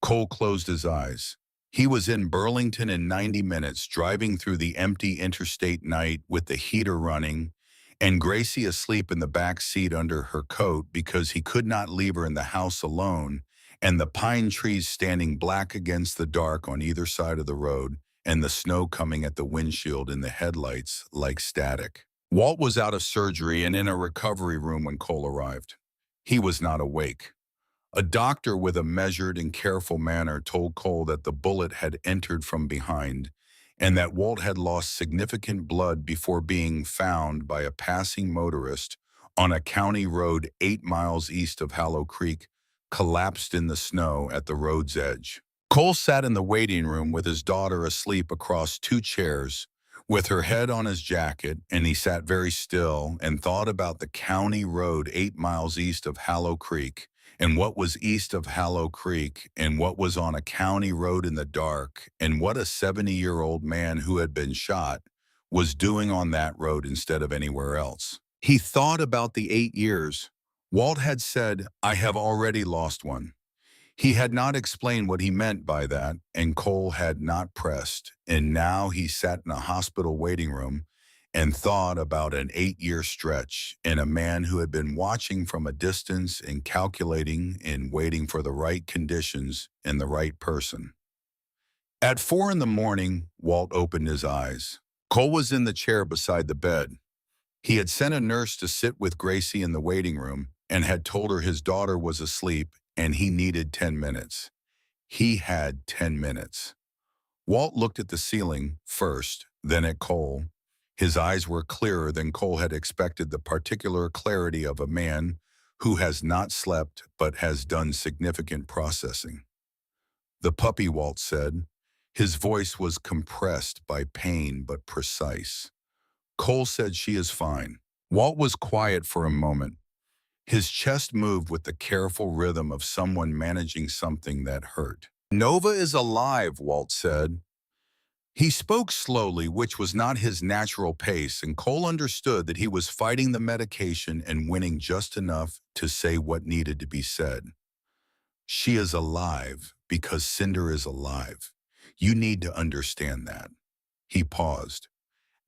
Cole closed his eyes. He was in Burlington in 90 minutes, driving through the empty interstate night with the heater running, and Gracie asleep in the back seat under her coat because he could not leave her in the house alone, and the pine trees standing black against the dark on either side of the road, and the snow coming at the windshield in the headlights like static. Walt was out of surgery and in a recovery room when Cole arrived. He was not awake. A doctor with a measured and careful manner told Cole that the bullet had entered from behind, and that Walt had lost significant blood before being found by a passing motorist on a county road 8 miles east of Hollow Creek, collapsed in the snow at the road's edge. Cole sat in the waiting room with his daughter asleep across 2 chairs, with her head on his jacket, and he sat very still and thought about the county road 8 miles east of Hollow Creek, and what was east of Hollow Creek, and what was on a county road in the dark, and what a 70-year-old man who had been shot was doing on that road instead of anywhere else. He thought about the 8 years. Walt had said, "I have already lost one." He had not explained what he meant by that, and Cole had not pressed, and now he sat in a hospital waiting room and thought about an 8-year stretch and a man who had been watching from a distance and calculating and waiting for the right conditions and the right person. At 4 in the morning, Walt opened his eyes. Cole was in the chair beside the bed. He had sent a nurse to sit with Gracie in the waiting room and had told her his daughter was asleep and he needed 10 minutes. He had 10 minutes. Walt looked at the ceiling first, then at Cole. His eyes were clearer than Cole had expected, the particular clarity of a man who has not slept but has done significant processing. "The puppy," Walt said. His voice was compressed by pain but precise. "Cole said she is fine." Walt was quiet for a moment. His chest moved with the careful rhythm of someone managing something that hurt. "Nova is alive," Walt said. He spoke slowly, which was not his natural pace, and Cole understood that he was fighting the medication and winning just enough to say what needed to be said. "She is alive because Cinder is alive. You need to understand that." He paused.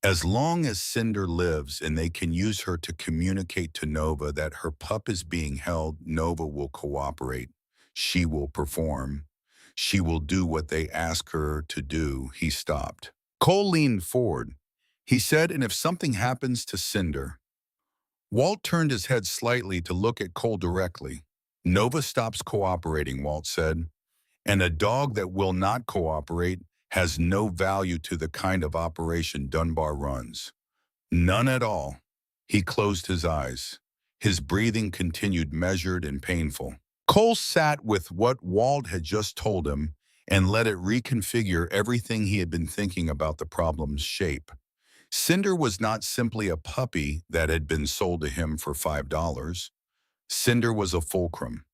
"As long as Cinder lives and they can use her to communicate to Nova that her pup is being held, Nova will cooperate. She will perform. She will do what they ask her to do." He stopped. Cole leaned forward. He said, "And if something happens to Cinder?" Walt turned his head slightly to look at Cole directly. "Nova stops cooperating," Walt said. "And a dog that will not cooperate has no value to the kind of operation Dunbar runs. None at all." He closed his eyes. His breathing continued measured and painful. Cole sat with what Walt had just told him and let it reconfigure everything he had been thinking about the problem's shape. Cinder was not simply a puppy that had been sold to him for $5. Cinder was a fulcrum.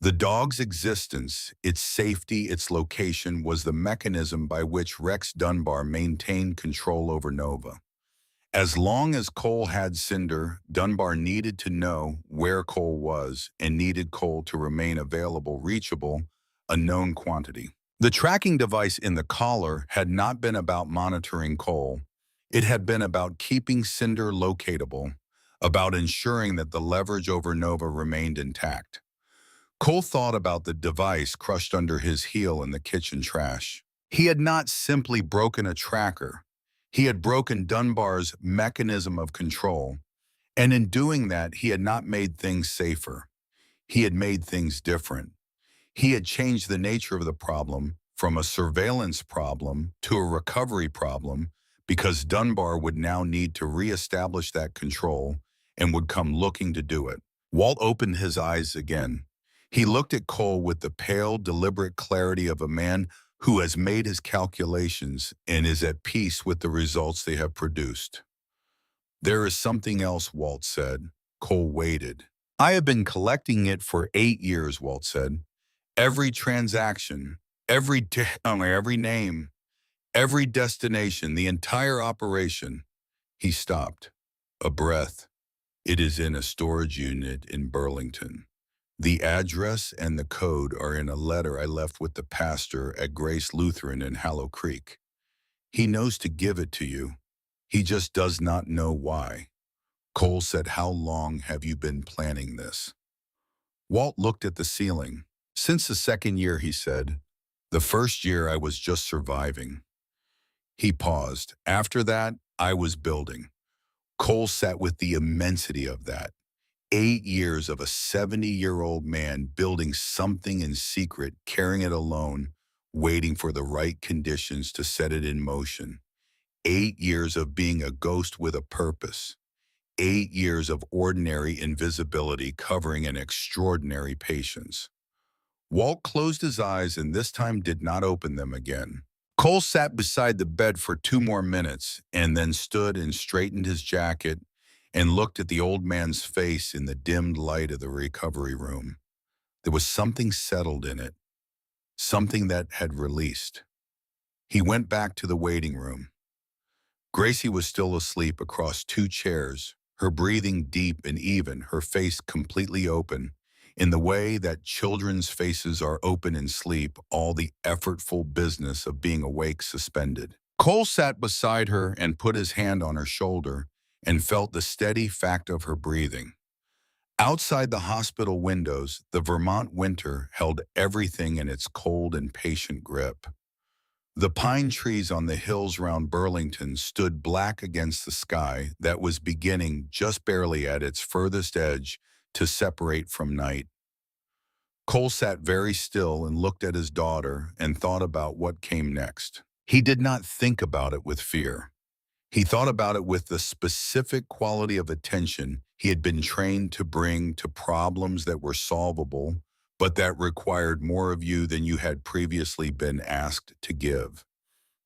The dog's existence, its safety, its location, was the mechanism by which Rex Dunbar maintained control over Nova. As long as Cole had Cinder, Dunbar needed to know where Cole was and needed Cole to remain available, reachable, a known quantity. The tracking device in the collar had not been about monitoring Cole. It had been about keeping Cinder locatable, about ensuring that the leverage over Nova remained intact. Cole thought about the device crushed under his heel in the kitchen trash. He had not simply broken a tracker. He had broken Dunbar's mechanism of control, and in doing that, he had not made things safer. He had made things different. He had changed the nature of the problem from a surveillance problem to a recovery problem because Dunbar would now need to reestablish that control and would come looking to do it. Walt opened his eyes again. He looked at Cole with the pale, deliberate clarity of a man who has made his calculations and is at peace with the results they have produced. "There is something else," Walt said. Cole waited. "I have been collecting it for 8 years," Walt said. "Every transaction, every name, every destination, the entire operation." He stopped. A breath. "It is in a storage unit in Burlington. The address and the code are in a letter I left with the pastor at Grace Lutheran in Hallow Creek. He knows to give it to you. He just does not know why." Cole said, "How long have you been planning this?" Walt looked at the ceiling. "Since the second year," he said. "The first year I was just surviving." He paused. "After that, I was building." Cole sat with the immensity of that. 8 years of a 70-year-old man building something in secret, carrying it alone, waiting for the right conditions to set it in motion. 8 years of being a ghost with a purpose. 8 years of ordinary invisibility covering an extraordinary patience. Walt closed his eyes and this time did not open them again. Cole sat beside the bed for 2 more minutes and then stood and straightened his jacket and looked at the old man's face in the dimmed light of the recovery room. There was something settled in it, something that had released. He went back to the waiting room. Gracie was still asleep across 2 chairs, her breathing deep and even, her face completely open, in the way that children's faces are open in sleep, all the effortful business of being awake suspended. Cole sat beside her and put his hand on her shoulder and felt the steady fact of her breathing. Outside the hospital windows, the Vermont winter held everything in its cold and patient grip. The pine trees on the hills round Burlington stood black against the sky that was beginning just barely at its furthest edge to separate from night. Cole sat very still and looked at his daughter and thought about what came next. He did not think about it with fear. He thought about it with the specific quality of attention he had been trained to bring to problems that were solvable, but that required more of you than you had previously been asked to give.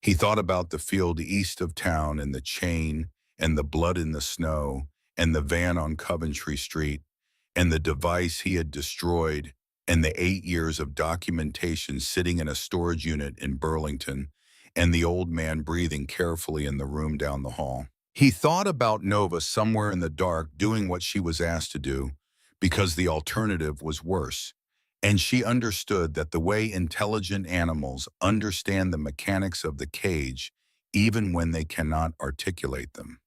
He thought about the field east of town and the chain and the blood in the snow and the van on Coventry Street and the device he had destroyed and the 8 years of documentation sitting in a storage unit in Burlington and the old man breathing carefully in the room down the hall. He thought about Nova somewhere in the dark doing what she was asked to do because the alternative was worse. And she understood that the way intelligent animals understand the mechanics of the cage, even when they cannot articulate them.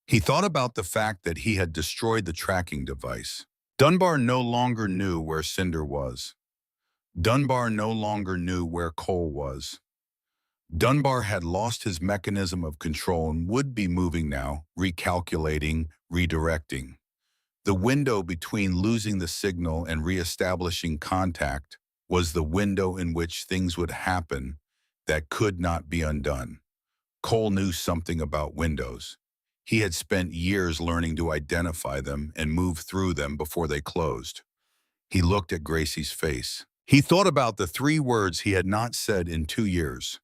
He thought about the fact that he had destroyed the tracking device. Dunbar no longer knew where Cinder was. Dunbar no longer knew where Cole was. Dunbar had lost his mechanism of control and would be moving now, recalculating, redirecting. The window between losing the signal and reestablishing contact was the window in which things would happen that could not be undone. Cole knew something about windows. He had spent years learning to identify them and move through them before they closed. He looked at Gracie's face. He thought about the 3 words he had not said in 2 years.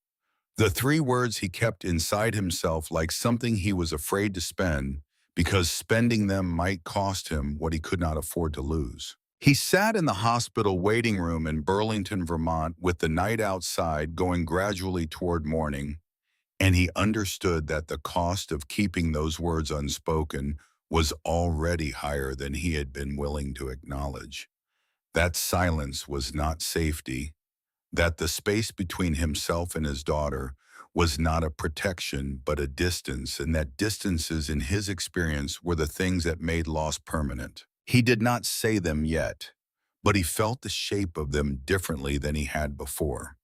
The 3 words he kept inside himself like something he was afraid to spend because spending them might cost him what he could not afford to lose. He sat in the hospital waiting room in Burlington, Vermont, with the night outside going gradually toward morning, and he understood that the cost of keeping those words unspoken was already higher than he had been willing to acknowledge. That silence was not safety, that the space between himself and his daughter was not a protection but a distance, and that distances in his experience were the things that made loss permanent. He did not say them yet, but he felt the shape of them differently than he had before.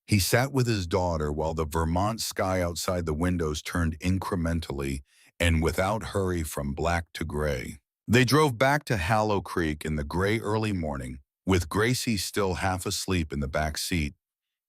He sat with his daughter while the Vermont sky outside the windows turned incrementally and without hurry from black to gray. They drove back to Hallow Creek in the gray early morning, with Gracie still half asleep in the back seat,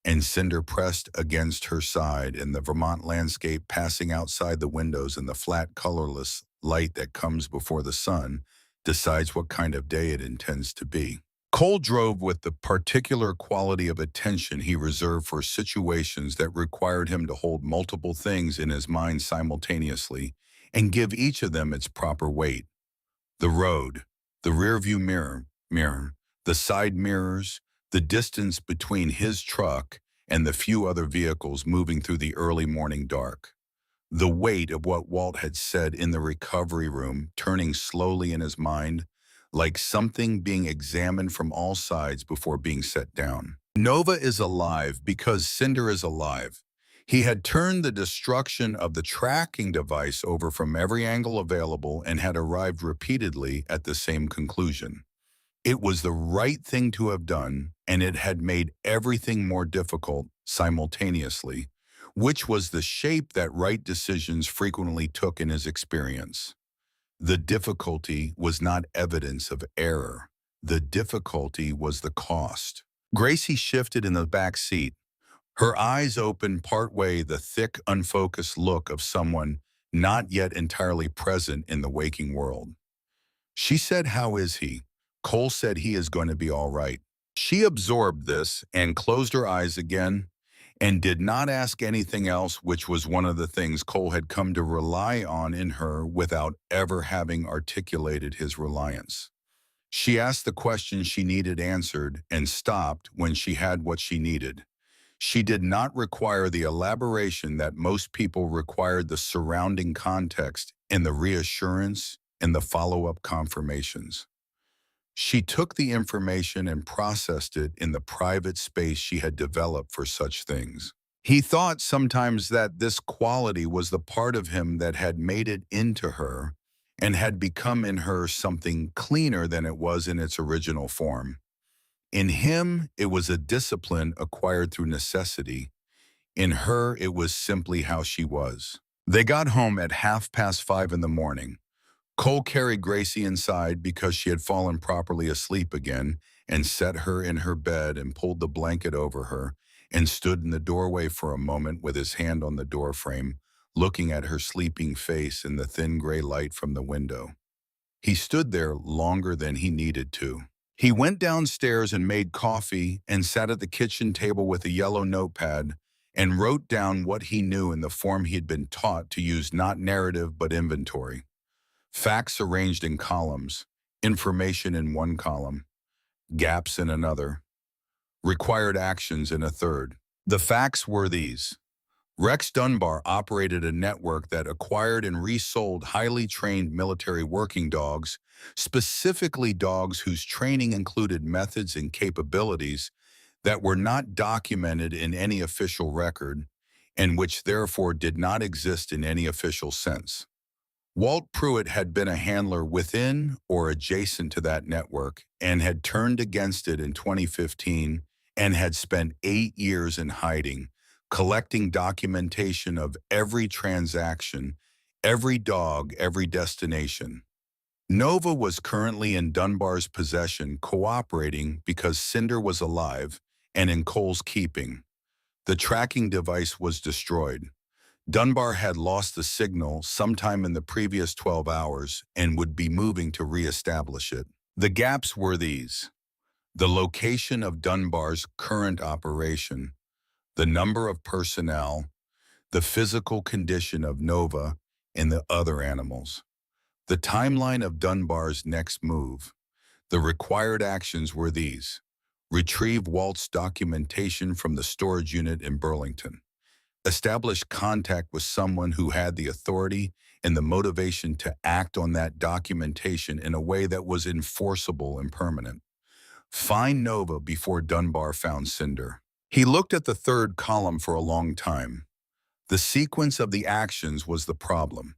and Cinder pressed against her side, and the Vermont landscape passing outside the windows in the flat, colorless light that comes before the sun decides what kind of day it intends to be. Cole drove with the particular quality of attention he reserved for situations that required him to hold multiple things in his mind simultaneously and give each of them its proper weight. The road, the rearview mirror, the side mirrors, the distance between his truck and the few other vehicles moving through the early morning dark. The weight of what Walt had said in the recovery room turning slowly in his mind, like something being examined from all sides before being set down. Nova is alive because Cinder is alive. He had turned the destruction of the tracking device over from every angle available and had arrived repeatedly at the same conclusion. It was the right thing to have done, and it had made everything more difficult simultaneously, which was the shape that right decisions frequently took in his experience. The difficulty was not evidence of error. The difficulty was the cost. Gracie shifted in the back seat, her eyes open partway, the thick, unfocused look of someone not yet entirely present in the waking world. She said, "How is he?" Cole said, "He is going to be all right." She absorbed this and closed her eyes again and did not ask anything else, which was one of the things Cole had come to rely on in her without ever having articulated his reliance. She asked the question she needed answered and stopped when she had what she needed. She did not require the elaboration that most people required, the surrounding context and the reassurance and the follow-up confirmations. She took the information and processed it in the private space she had developed for such things. He thought sometimes that this quality was the part of him that had made it into her and had become in her something cleaner than it was in its original form. In him, it was a discipline acquired through necessity. In her, it was simply how she was. They got home at 5:30 in the morning. Cole carried Gracie inside because she had fallen properly asleep again and set her in her bed and pulled the blanket over her and stood in the doorway for a moment with his hand on the doorframe, looking at her sleeping face in the thin gray light from the window. He stood there longer than he needed to. He went downstairs and made coffee and sat at the kitchen table with a yellow notepad and wrote down what he knew in the form he had been taught to use, not narrative but inventory. Facts arranged in columns, information in one column, gaps in another, required actions in a third. The facts were these. Rex Dunbar operated a network that acquired and resold highly trained military working dogs, specifically dogs whose training included methods and capabilities that were not documented in any official record and which therefore did not exist in any official sense. Walt Pruitt had been a handler within or adjacent to that network and had turned against it in 2015 and had spent 8 years in hiding, collecting documentation of every transaction, every dog, every destination. Nova was currently in Dunbar's possession, cooperating because Cinder was alive and in Cole's keeping. The tracking device was destroyed. Dunbar had lost the signal sometime in the previous 12 hours and would be moving to reestablish it. The gaps were these: the location of Dunbar's current operation, the number of personnel, the physical condition of Nova and the other animals, the timeline of Dunbar's next move. The required actions were these: retrieve Walt's documentation from the storage unit in Burlington, establish contact with someone who had the authority and the motivation to act on that documentation in a way that was enforceable and permanent. Find Nova before Dunbar found Cinder. He looked at the third column for a long time. The sequence of the actions was the problem.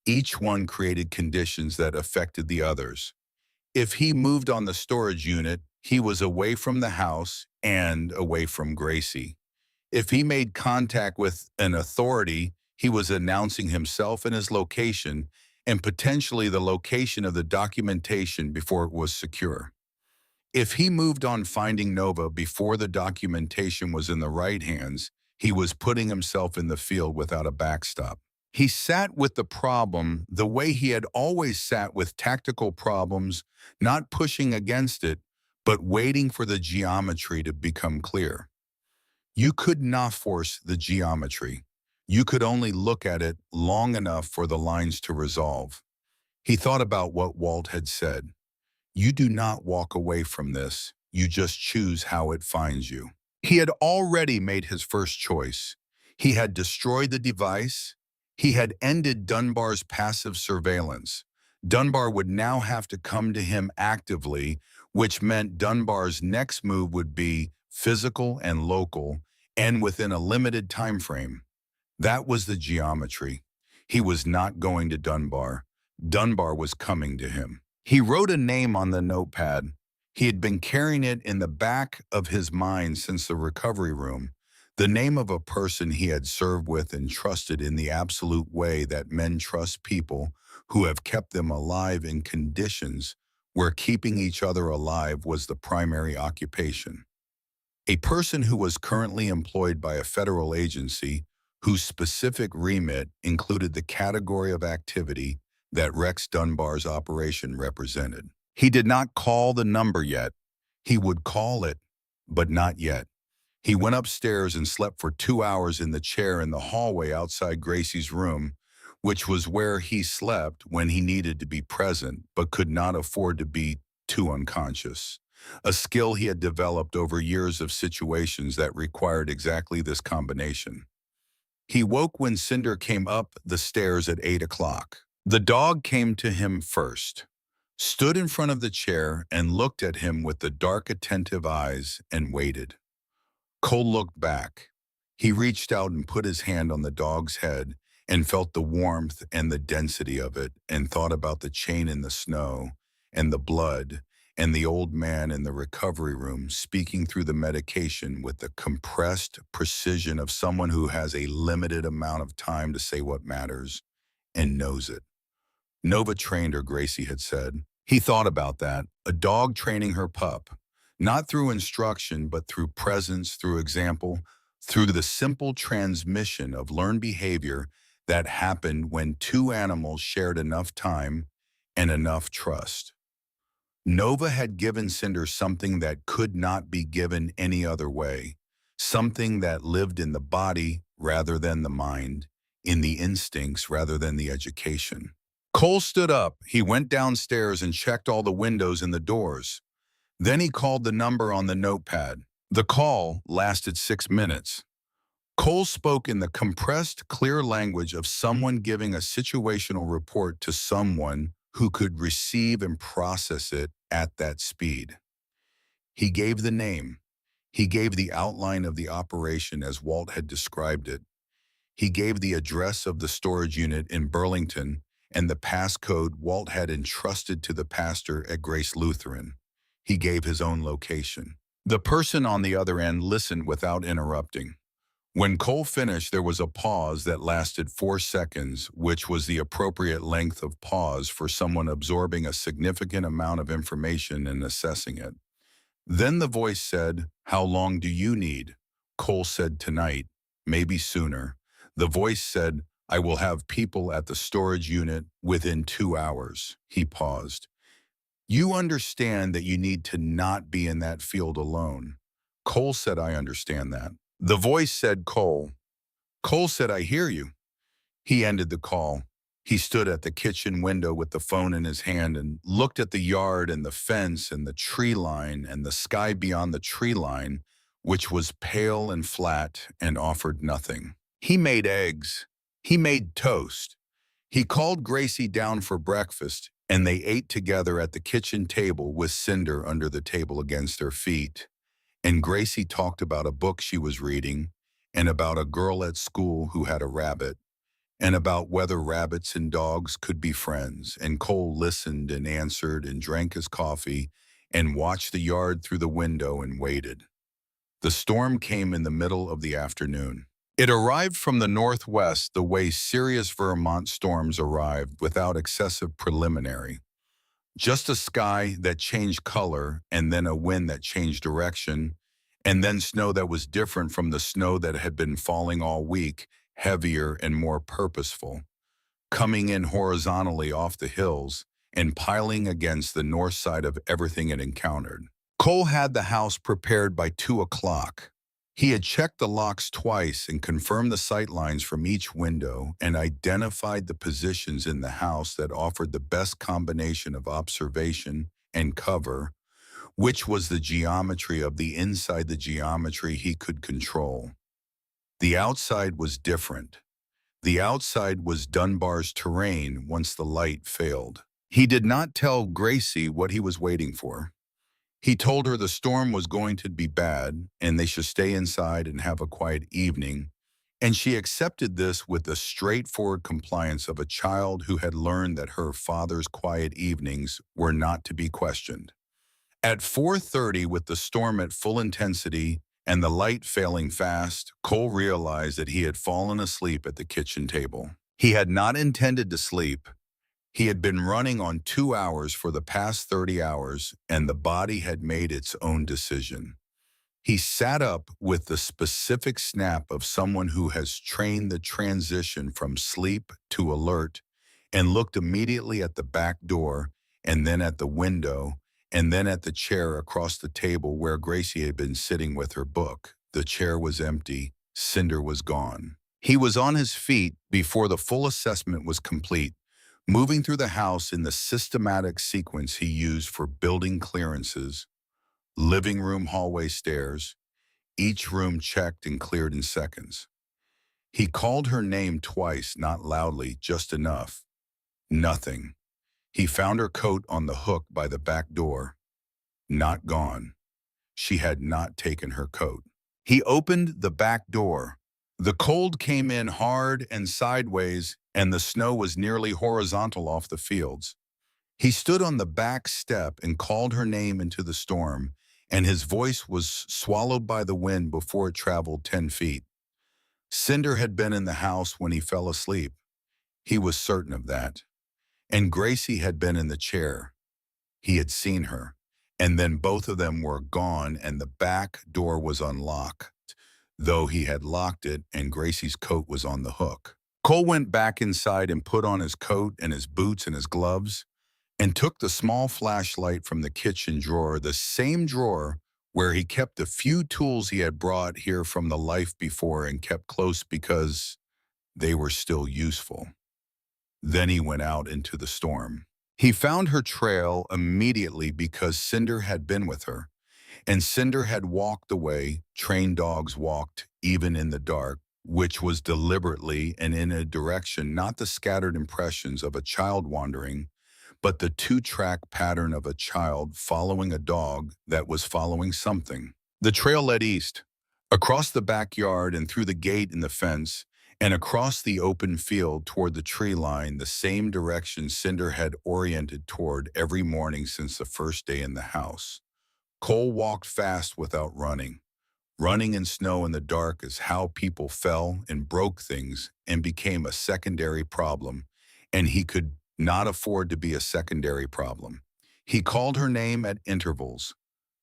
Each one created conditions that affected the others. If he moved on the storage unit, he was away from the house and away from Gracie. If he made contact with an authority, he was announcing himself and his location and potentially the location of the documentation before it was secure. If he moved on finding Nova before the documentation was in the right hands, he was putting himself in the field without a backstop. He sat with the problem the way he had always sat with tactical problems, not pushing against it, but waiting for the geometry to become clear. You could not force the geometry. You could only look at it long enough for the lines to resolve. He thought about what Walt had said. You do not walk away from this. You just choose how it finds you. He had already made his first choice. He had destroyed the device. He had ended Dunbar's passive surveillance. Dunbar would now have to come to him actively, which meant Dunbar's next move would be physical and local, and within a limited time frame. That was the geometry. He was not going to Dunbar. Dunbar was coming to him. He wrote a name on the notepad. He had been carrying it in the back of his mind since the recovery room, the name of a person he had served with and trusted in the absolute way that men trust people who have kept them alive in conditions where keeping each other alive was the primary occupation. A person who was currently employed by a federal agency whose specific remit included the category of activity that Rex Dunbar's operation represented. He did not call the number yet. He would call it, but not yet. He went upstairs and slept for 2 hours in the chair in the hallway outside Gracie's room, which was where he slept when he needed to be present but could not afford to be too unconscious. A skill he had developed over years of situations that required exactly this combination. He woke when Cinder came up the stairs at 8 o'clock. The dog came to him first, stood in front of the chair and looked at him with the dark, attentive eyes and waited. Cole looked back. He reached out and put his hand on the dog's head and felt the warmth and the density of it and thought about the chain in the snow and the blood and the old man in the recovery room speaking through the medication with the compressed precision of someone who has a limited amount of time to say what matters and knows it. Nova trained her, Gracie had said. He thought about that, a dog training her pup, not through instruction, but through presence, through example, through the simple transmission of learned behavior that happened when two animals shared enough time and enough trust. Nova had given Cinder something that could not be given any other way, something that lived in the body rather than the mind, in the instincts rather than the education. Cole stood up. He went downstairs and checked all the windows and the doors. Then he called the number on the notepad. The call lasted 6 minutes. Cole spoke in the compressed, clear language of someone giving a situational report to someone who could receive and process it at that speed. He gave the name. He gave the outline of the operation as Walt had described it. He gave the address of the storage unit in Burlington and the passcode Walt had entrusted to the pastor at Grace Lutheran. He gave his own location. The person on the other end listened without interrupting. When Cole finished, there was a pause that lasted 4 seconds, which was the appropriate length of pause for someone absorbing a significant amount of information and assessing it. Then the voice said, "How long do you need?" Cole said, "Tonight, maybe sooner." The voice said, "I will have people at the storage unit within 2 hours." He paused. "You understand that you need to not be in that field alone." Cole said, "I understand that." The voice said, "Cole." Cole said, "I hear you." He ended the call. He stood at the kitchen window with the phone in his hand and looked at the yard and the fence and the tree line and the sky beyond the tree line, which was pale and flat and offered nothing. He made eggs. He made toast. He called Gracie down for breakfast, and they ate together at the kitchen table with Cinder under the table against their feet. And Gracie talked about a book she was reading, and about a girl at school who had a rabbit, and about whether rabbits and dogs could be friends. And Cole listened and answered and drank his coffee and watched the yard through the window and waited. The storm came in the middle of the afternoon. It arrived from the northwest the way serious Vermont storms arrived, without excessive preliminary. Just a sky that changed color, and then a wind that changed direction, and then snow that was different from the snow that had been falling all week, heavier and more purposeful, coming in horizontally off the hills and piling against the north side of everything it encountered. Cole had the house prepared by 2 o'clock. He had checked the locks twice and confirmed the sight lines from each window and identified the positions in the house that offered the best combination of observation and cover, which was the geometry of the inside, the geometry he could control. The outside was different. The outside was Dunbar's terrain once the light failed. He did not tell Gracie what he was waiting for. He told her the storm was going to be bad and they should stay inside and have a quiet evening, and she accepted this with the straightforward compliance of a child who had learned that her father's quiet evenings were not to be questioned. At 4:30, with the storm at full intensity and the light failing fast, Cole realized that he had fallen asleep at the kitchen table. He had not intended to sleep. He had been running on 2 hours for the past 30 hours, and the body had made its own decision. He sat up with the specific snap of someone who has trained the transition from sleep to alert, and looked immediately at the back door, and then at the window, and then at the chair across the table where Gracie had been sitting with her book. The chair was empty. Cinder was gone. He was on his feet before the full assessment was complete, moving through the house in the systematic sequence he used for building clearances: living room, hallway, stairs, each room checked and cleared in seconds. He called her name twice, not loudly, just enough. Nothing. He found her coat on the hook by the back door. Not gone. She had not taken her coat. He opened the back door. The cold came in hard and sideways, and the snow was nearly horizontal off the fields. He stood on the back step and called her name into the storm, and his voice was swallowed by the wind before it traveled 10 feet. Cinder had been in the house when he fell asleep. He was certain of that. And Gracie had been in the chair. He had seen her. And then both of them were gone and the back door was unlocked, though he had locked it and Gracie's coat was on the hook. Cole went back inside and put on his coat and his boots and his gloves and took the small flashlight from the kitchen drawer, the same drawer where he kept the few tools he had brought here from the life before and kept close because they were still useful. Then he went out into the storm. He found her trail immediately because Cinder had been with her, and Cinder had walked the way trained dogs walked, even in the dark, which was deliberately and in a direction, not the scattered impressions of a child wandering, but the two-track pattern of a child following a dog that was following something. The trail led east, across the backyard and through the gate in the fence, and across the open field toward the tree line, the same direction Cinder had oriented toward every morning since the first day in the house. Cole walked fast without running. Running in snow in the dark is how people fell and broke things and became a secondary problem, and he could not afford to be a secondary problem. He called her name at intervals.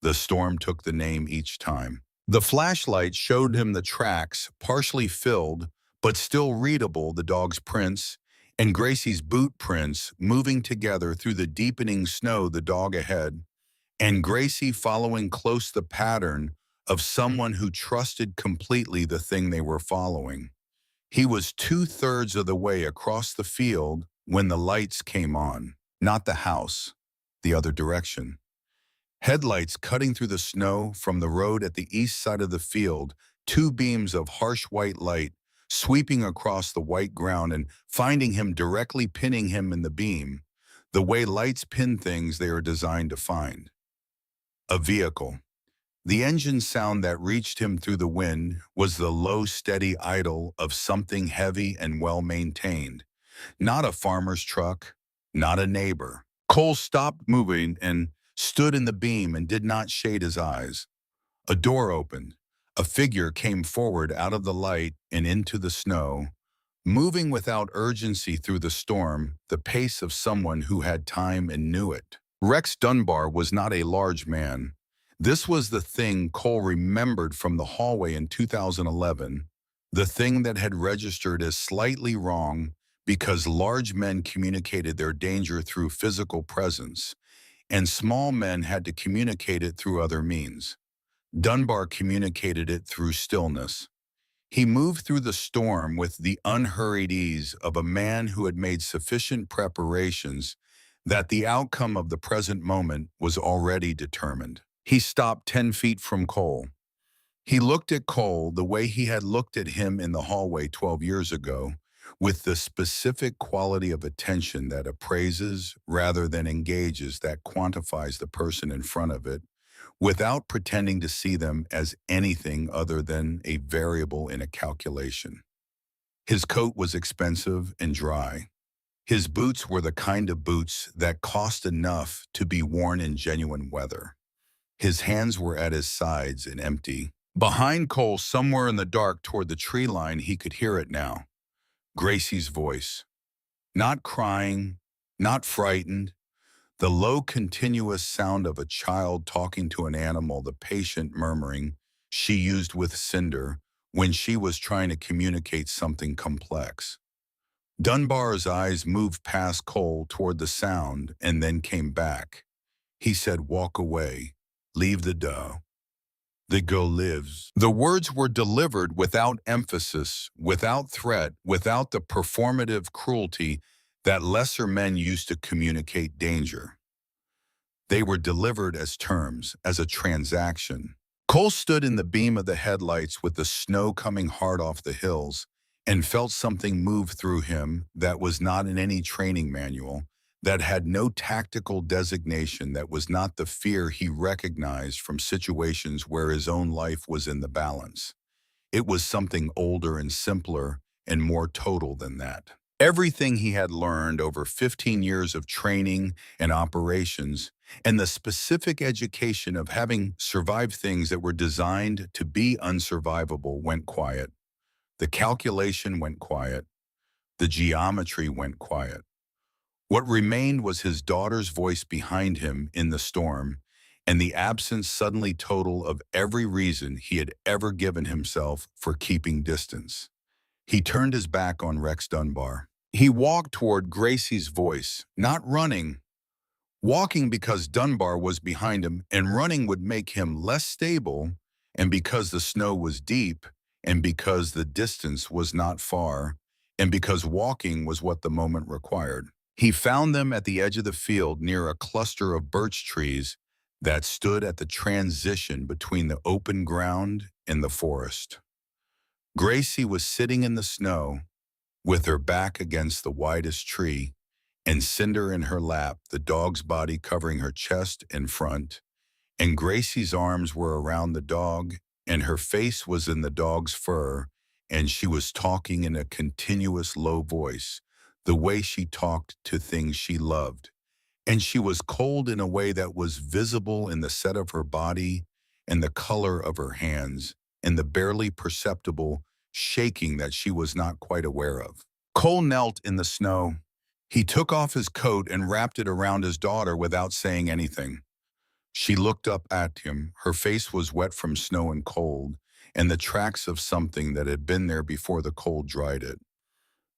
The storm took the name each time. The flashlight showed him the tracks, partially filled, but still readable, the dog's prints, and Gracie's boot prints moving together through the deepening snow, the dog ahead, and Gracie following close the pattern of someone who trusted completely the thing they were following. He was 2/3 of the way across the field when the lights came on, not the house, the other direction. Headlights cutting through the snow from the road at the east side of the field, two beams of harsh white light sweeping across the white ground and finding him directly pinning him in the beam, the way lights pin things they are designed to find. A vehicle. The engine sound that reached him through the wind was the low, steady idle of something heavy and well-maintained. Not a farmer's truck, not a neighbor. Cole stopped moving and stood in the beam and did not shade his eyes. A door opened. A figure came forward out of the light and into the snow, moving without urgency through the storm, the pace of someone who had time and knew it. Rex Dunbar was not a large man. This was the thing Cole remembered from the hallway in 2011, the thing that had registered as slightly wrong because large men communicated their danger through physical presence, and small men had to communicate it through other means. Dunbar communicated it through stillness. He moved through the storm with the unhurried ease of a man who had made sufficient preparations that the outcome of the present moment was already determined. He stopped 10 feet from Cole. He looked at Cole the way he had looked at him in the hallway 12 years ago, with the specific quality of attention that appraises rather than engages, that quantifies the person in front of it, without pretending to see them as anything other than a variable in a calculation. His coat was expensive and dry. His boots were the kind of boots that cost enough to be worn in genuine weather. His hands were at his sides and empty. Behind Cole, somewhere in the dark toward the tree line, he could hear it now. Gracie's voice. Not crying, not frightened. The low, continuous sound of a child talking to an animal, the patient murmuring she used with Cinder when she was trying to communicate something complex. Dunbar's eyes moved past Cole toward the sound and then came back. He said, "Walk away. Leave the dough. The girl lives." The words were delivered without emphasis, without threat, without the performative cruelty that lesser men used to communicate danger. They were delivered as terms, as a transaction. Cole stood in the beam of the headlights with the snow coming hard off the hills and felt something move through him that was not in any training manual, that had no tactical designation, that was not the fear he recognized from situations where his own life was in the balance. It was something older and simpler and more total than that. Everything he had learned over 15 years of training and operations, and the specific education of having survived things that were designed to be unsurvivable went quiet. The calculation went quiet. The geometry went quiet. What remained was his daughter's voice behind him in the storm, and the absence suddenly total of every reason he had ever given himself for keeping distance. He turned his back on Rex Dunbar. He walked toward Gracie's voice, not running, walking because Dunbar was behind him, and running would make him less stable, and because the snow was deep, and because the distance was not far, and because walking was what the moment required. He found them at the edge of the field near a cluster of birch trees that stood at the transition between the open ground and the forest. Gracie was sitting in the snow, with her back against the widest tree, and Cinder in her lap, the dog's body covering her chest and front, and Gracie's arms were around the dog, and her face was in the dog's fur, and she was talking in a continuous low voice, the way she talked to things she loved. And she was cold in a way that was visible in the set of her body and the color of her hands and the barely perceptible shaking that she was not quite aware of. Cole knelt in the snow. He took off his coat and wrapped it around his daughter without saying anything. She looked up at him. Her face was wet from snow and cold, and the tracks of something that had been there before the cold dried it.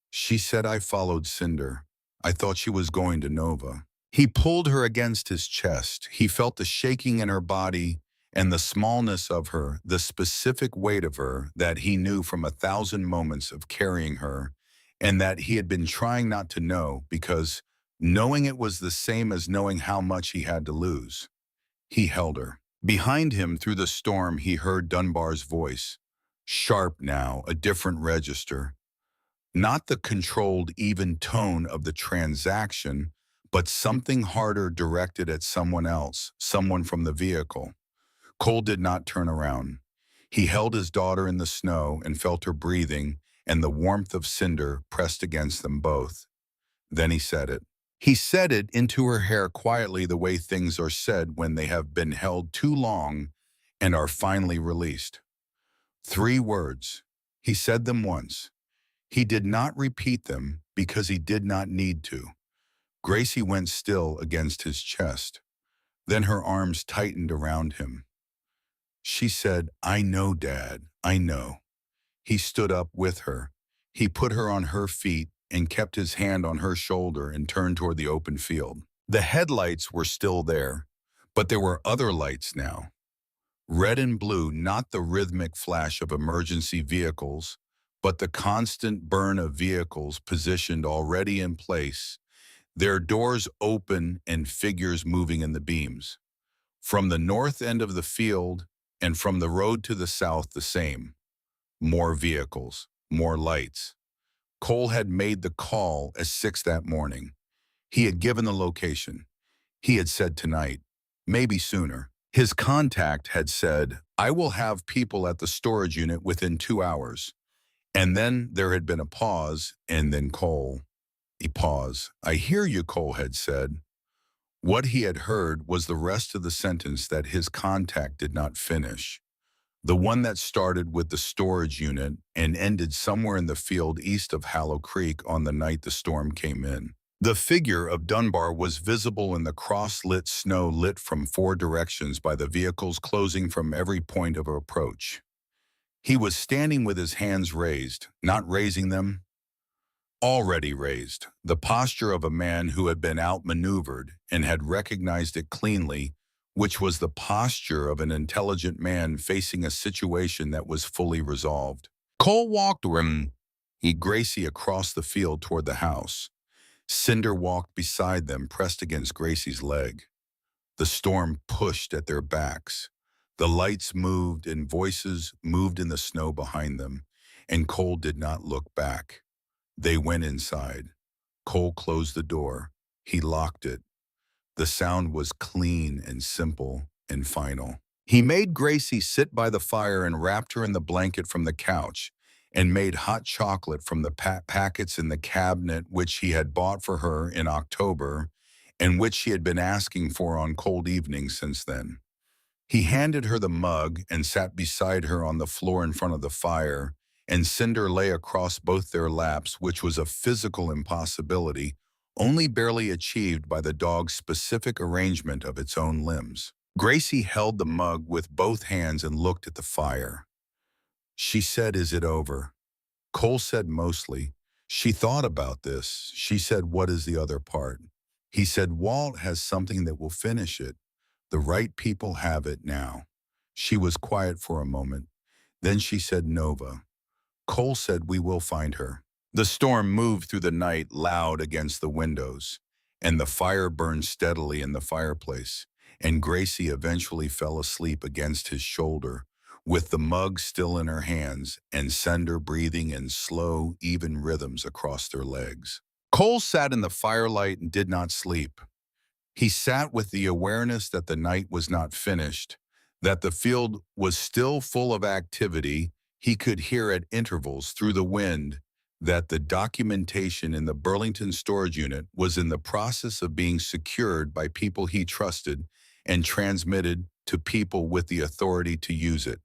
She said, "I followed Cinder. I thought she was going to Nova." He pulled her against his chest. He felt the shaking in her body and the smallness of her, the specific weight of her that he knew from 1,000 moments of carrying her, and that he had been trying not to know because knowing it was the same as knowing how much he had to lose. He held her. Behind him through the storm, he heard Dunbar's voice, sharp now, a different register. Not the controlled, even tone of the transaction, but something harder directed at someone else, someone from the vehicle. Cole did not turn around. He held his daughter in the snow and felt her breathing, and the warmth of Cinder pressed against them both. Then he said it. He said it into her hair quietly, the way things are said when they have been held too long and are finally released. 3 words. He said them once. He did not repeat them because he did not need to. Gracie went still against his chest. Then her arms tightened around him. She said, "I know, Dad, I know." He stood up with her. He put her on her feet and kept his hand on her shoulder and turned toward the open field. The headlights were still there, but there were other lights now. Red and blue, not the rhythmic flash of emergency vehicles, but the constant burn of vehicles positioned already in place, their doors open and figures moving in the beams. From the north end of the field and from the road to the south, the same. More vehicles, more lights. Cole had made the call at 6 that morning. He had given the location. He had said tonight, maybe sooner. His contact had said, "I will have people at the storage unit within 2 hours. And then there had been a pause, and then Cole. A pause. "I hear you," Cole had said. What he had heard was the rest of the sentence that his contact did not finish. The one that started with the storage unit and ended somewhere in the field east of Hallow Creek on the night the storm came in. The figure of Dunbar was visible in the cross-lit snow lit from 4 directions by the vehicles closing from every point of approach. He was standing with his hands raised, not raising them, already raised, the posture of a man who had been outmaneuvered and had recognized it cleanly, which was the posture of an intelligent man facing a situation that was fully resolved. Cole walked Gracie across the field toward the house. Cinder walked beside them, pressed against Gracie's leg. The storm pushed at their backs. The lights moved and voices moved in the snow behind them, and Cole did not look back. They went inside. Cole closed the door. He locked it. The sound was clean and simple and final. He made Gracie sit by the fire and wrapped her in the blanket from the couch, and made hot chocolate from the packets in the cabinet which he had bought for her in October and which she had been asking for on cold evenings since then. He handed her the mug and sat beside her on the floor in front of the fire, and Cinder lay across both their laps, which was a physical impossibility, only barely achieved by the dog's specific arrangement of its own limbs. Gracie held the mug with both hands and looked at the fire. She said, "Is it over?" Cole said, "Mostly." She thought about this. She said, "What is the other part?" He said, "Walt has something that will finish it. The right people have it now." She was quiet for a moment. Then she said, "Nova." Cole said, "We will find her." The storm moved through the night, loud against the windows, and the fire burned steadily in the fireplace, and Gracie eventually fell asleep against his shoulder, with the mug still in her hands and Cinder breathing in slow, even rhythms across their legs. Cole sat in the firelight and did not sleep. He sat with the awareness that the night was not finished, that the field was still full of activity he could hear at intervals through the wind, that the documentation in the Burlington storage unit was in the process of being secured by people he trusted and transmitted to people with the authority to use it.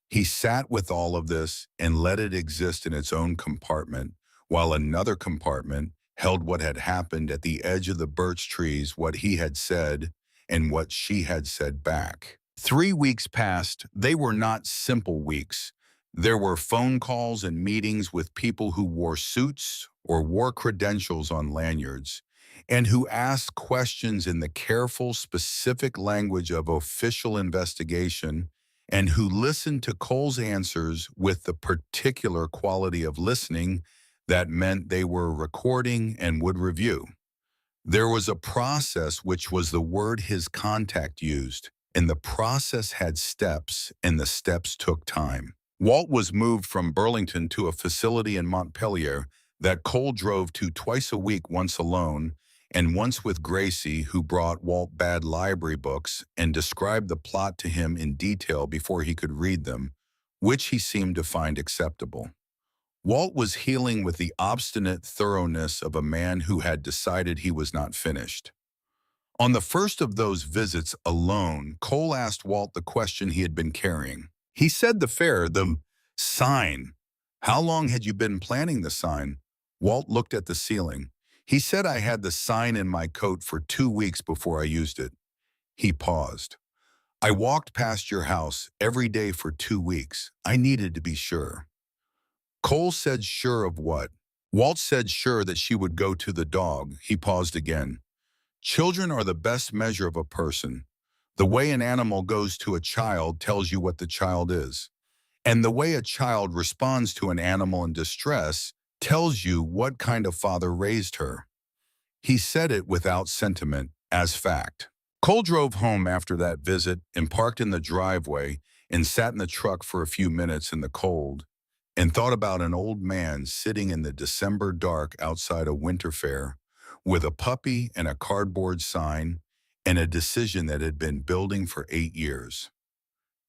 He sat with all of this and let it exist in its own compartment, while another compartment held what had happened at the edge of the birch trees, what he had said and what she had said back. 3 weeks passed. They were not simple weeks. There were phone calls and meetings with people who wore suits or wore credentials on lanyards, and who asked questions in the careful, specific language of official investigation, and who listened to Cole's answers with the particular quality of listening that meant they were recording and would review. There was a process, which was the word his contact used, and the process had steps, and the steps took time. Walt was moved from Burlington to a facility in Montpelier that Cole drove to twice a week, once alone, and once with Gracie, who brought Walt bad library books and described the plot to him in detail before he could read them, which he seemed to find acceptable. Walt was healing with the obstinate thoroughness of a man who had decided he was not finished. On the first of those visits alone, Cole asked Walt the question he had been carrying. He said the sign. How long had you been planning the sign? Walt looked at the ceiling. He said, "I had the sign in my coat for 2 weeks before I used it." He paused. "I walked past your house every day for 2 weeks. I needed to be sure." Cole said, "Sure of what?" Walt said, "Sure that she would go to the dog." He paused again. "Children are the best measure of a person. The way an animal goes to a child tells you what the child is. And the way a child responds to an animal in distress tells you what kind of father raised her." He said it without sentiment, as fact. Cole drove home after that visit and parked in the driveway and sat in the truck for a few minutes in the cold and thought about an old man sitting in the December dark outside a winter fair with a puppy and a cardboard sign and a decision that had been building for 8 years.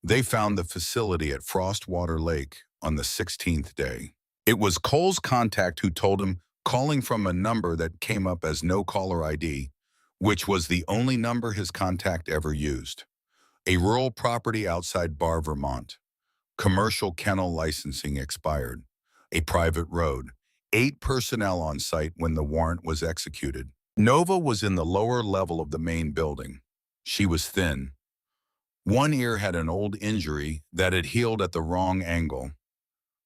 They found the facility at Frostwater Lake on the 16th day. It was Cole's contact who told him, calling from a number that came up as no caller ID, which was the only number his contact ever used. A rural property outside Bar, Vermont. Commercial kennel licensing expired. A private road. 8 personnel on site when the warrant was executed. Nova was in the lower level of the main building. She was thin. One ear had an old injury that had healed at the wrong angle.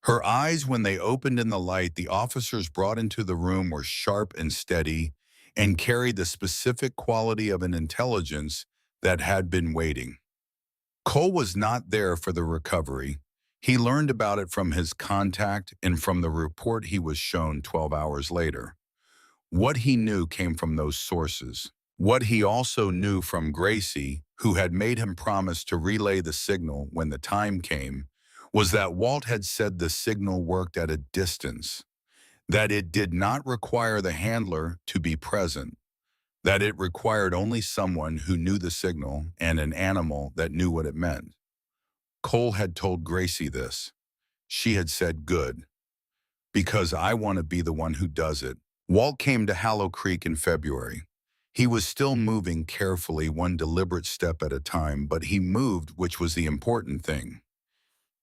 Her eyes, when they opened in the light the officers brought into the room, were sharp and steady and carried the specific quality of an intelligence that had been waiting. Cole was not there for the recovery. He learned about it from his contact and from the report he was shown 12 hours later. What he knew came from those sources. What he also knew from Gracie, who had made him promise to relay the signal when the time came, was that Walt had said the signal worked at a distance, that it did not require the handler to be present, that it required only someone who knew the signal and an animal that knew what it meant. Cole had told Gracie this. She had said, "Good, because I want to be the one who does it." Walt came to Hallow Creek in February. He was still moving carefully, one deliberate step at a time, but he moved, which was the important thing.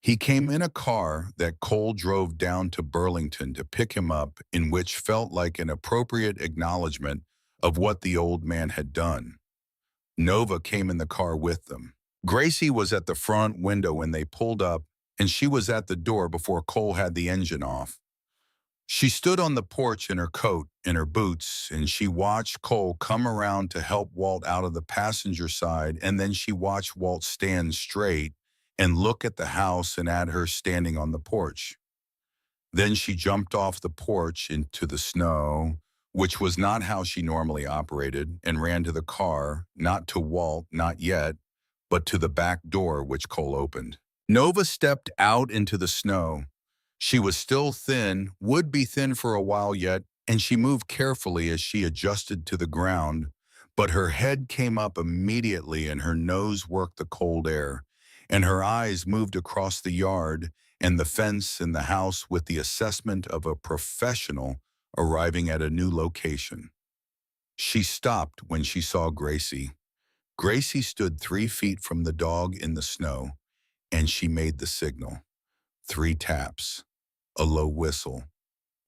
He came in a car that Cole drove down to Burlington to pick him up, in which felt like an appropriate acknowledgement of what the old man had done. Nova came in the car with them. Gracie was at the front window when they pulled up, and she was at the door before Cole had the engine off. She stood on the porch in her coat and her boots, and she watched Cole come around to help Walt out of the passenger side, and then she watched Walt stand straight and look at the house and at her standing on the porch. Then she jumped off the porch into the snow, which was not how she normally operated, and ran to the car, not to Walt, not yet, but to the back door, which Cole opened. Nova stepped out into the snow. She was still thin, would be thin for a while yet, and she moved carefully as she adjusted to the ground, but her head came up immediately and her nose worked the cold air, and her eyes moved across the yard and the fence and the house with the assessment of a professional arriving at a new location. She stopped when she saw Gracie. Gracie stood 3 feet from the dog in the snow, and she made the signal. 3 taps. A low whistle,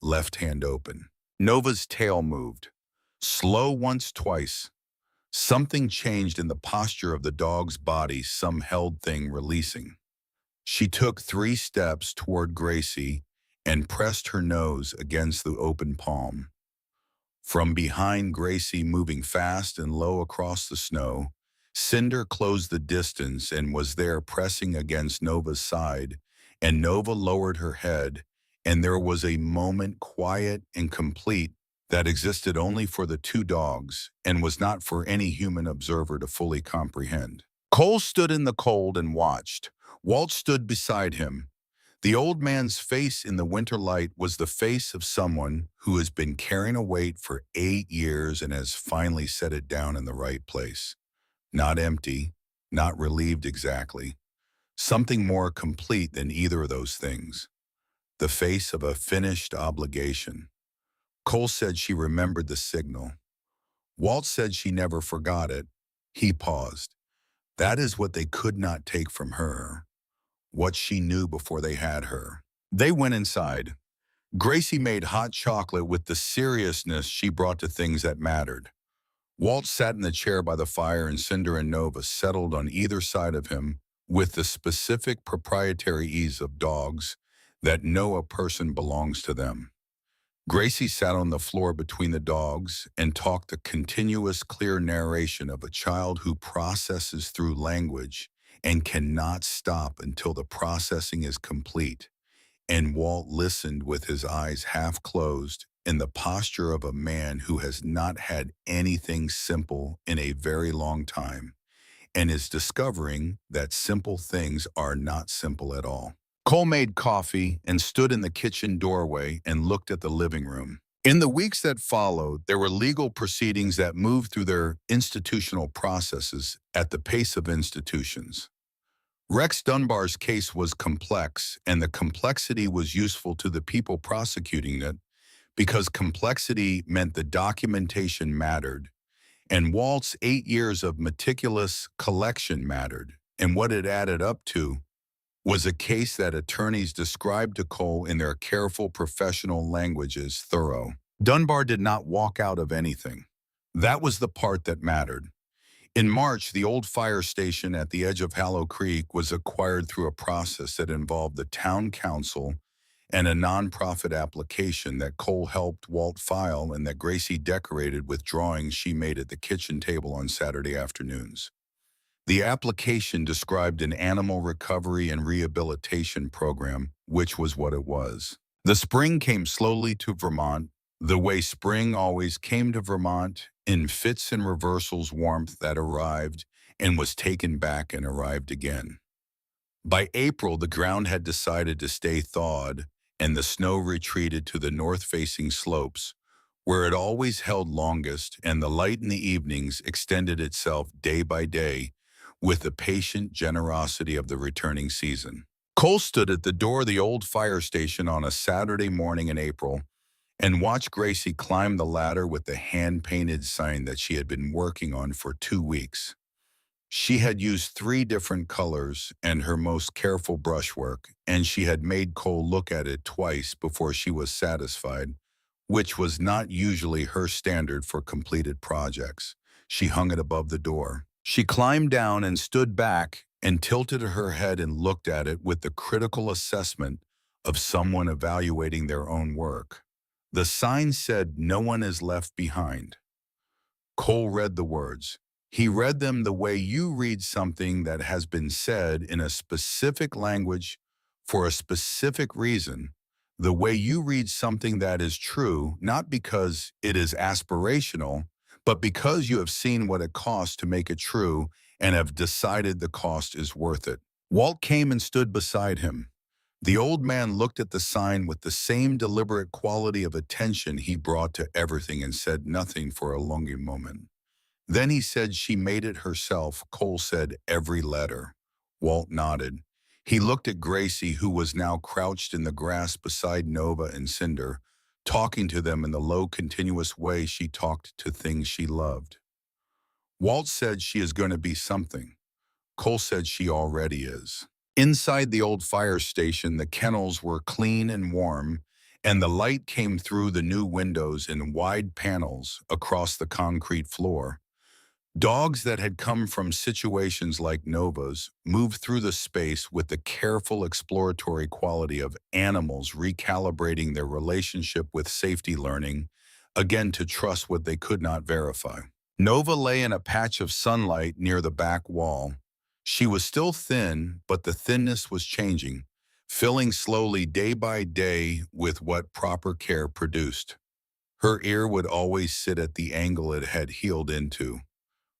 left hand open. Nova's tail moved. Slow once, twice. Something changed in the posture of the dog's body, some held thing releasing. She took 3 steps toward Gracie and pressed her nose against the open palm. From behind Gracie, moving fast and low across the snow, Cinder closed the distance and was there pressing against Nova's side, and Nova lowered her head, and there was a moment quiet and complete that existed only for the 2 dogs and was not for any human observer to fully comprehend. Cole stood in the cold and watched. Walt stood beside him. The old man's face in the winter light was the face of someone who has been carrying a weight for 8 years and has finally set it down in the right place. Not empty, not relieved exactly. Something more complete than either of those things. The face of a finished obligation. Cole said she remembered the signal. Walt said she never forgot it. He paused. That is what they could not take from her. What she knew before they had her. They went inside. Gracie made hot chocolate with the seriousness she brought to things that mattered. Walt sat in the chair by the fire, and Cinder and Nova settled on either side of him with the specific proprietary ease of dogs that know a person belongs to them. Gracie sat on the floor between the dogs and talked the continuous, clear narration of a child who processes through language and cannot stop until the processing is complete. And Walt listened with his eyes half closed, in the posture of a man who has not had anything simple in a very long time, and is discovering that simple things are not simple at all. Cole made coffee and stood in the kitchen doorway and looked at the living room. In the weeks that followed, there were legal proceedings that moved through their institutional processes at the pace of institutions. Rex Dunbar's case was complex, and the complexity was useful to the people prosecuting it because complexity meant the documentation mattered, and Walt's 8 years of meticulous collection mattered, and what it added up to was a case that attorneys described to Cole in their careful professional language as thorough. Dunbar did not walk out of anything. That was the part that mattered. In March, the old fire station at the edge of Hallow Creek was acquired through a process that involved the town council and a nonprofit application that Cole helped Walt file and that Gracie decorated with drawings she made at the kitchen table on Saturday afternoons. The application described an animal recovery and rehabilitation program, which was what it was. The spring came slowly to Vermont, the way spring always came to Vermont, in fits and reversals, warmth that arrived and was taken back and arrived again. By April, the ground had decided to stay thawed, and the snow retreated to the north-facing slopes, where it always held longest, and the light in the evenings extended itself day by day with the patient generosity of the returning season. Cole stood at the door of the old fire station on a Saturday morning in April and watched Gracie climb the ladder with the hand-painted sign that she had been working on for 2 weeks. She had used 3 different colors and her most careful brushwork, and she had made Cole look at it twice before she was satisfied, which was not usually her standard for completed projects. She hung it above the door. She climbed down and stood back and tilted her head and looked at it with the critical assessment of someone evaluating their own work. The sign said, "No one is left behind." Cole read the words. He read them the way you read something that has been said in a specific language for a specific reason, the way you read something that is true, not because it is aspirational, but because you have seen what it costs to make it true and have decided the cost is worth it. Walt came and stood beside him. The old man looked at the sign with the same deliberate quality of attention he brought to everything and said nothing for a long moment. Then he said she made it herself. Cole said every letter. Walt nodded. He looked at Gracie, who was now crouched in the grass beside Nova and Cinder, talking to them in the low, continuous way she talked to things she loved. Walt said she is going to be something. Cole said she already is. Inside the old fire station, the kennels were clean and warm, and the light came through the new windows in wide panels across the concrete floor. Dogs that had come from situations like Nova's moved through the space with the careful exploratory quality of animals recalibrating their relationship with safety, learning, again, to trust what they could not verify. Nova lay in a patch of sunlight near the back wall. She was still thin, but the thinness was changing, filling slowly day by day with what proper care produced. Her ear would always sit at the angle it had healed into.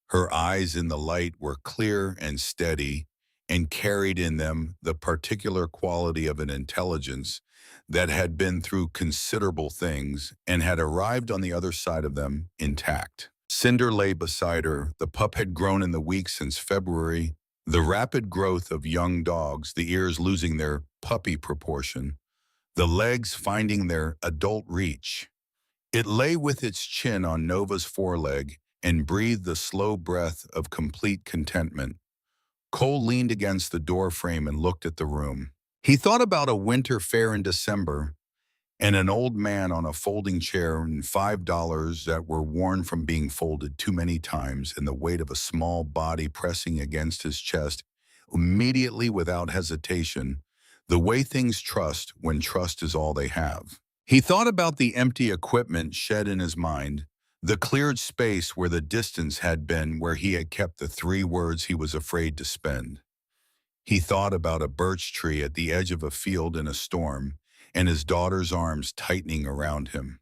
Her eyes in the light were clear and steady and carried in them the particular quality of an intelligence that had been through considerable things and had arrived on the other side of them intact. Cinder lay beside her. The pup had grown in the weeks since February, the rapid growth of young dogs, the ears losing their puppy proportion, the legs finding their adult reach. It lay with its chin on Nova's foreleg and breathed the slow breath of complete contentment. Cole leaned against the doorframe and looked at the room. He thought about a winter fair in December and an old man on a folding chair and $5 that were worn from being folded too many times and the weight of a small body pressing against his chest, immediately without hesitation, the way things trust when trust is all they have. He thought about the empty equipment shed in his mind, the cleared space where the distance had been where he had kept the 3 words he was afraid to spend. He thought about a birch tree at the edge of a field in a storm and his daughter's arms tightening around him.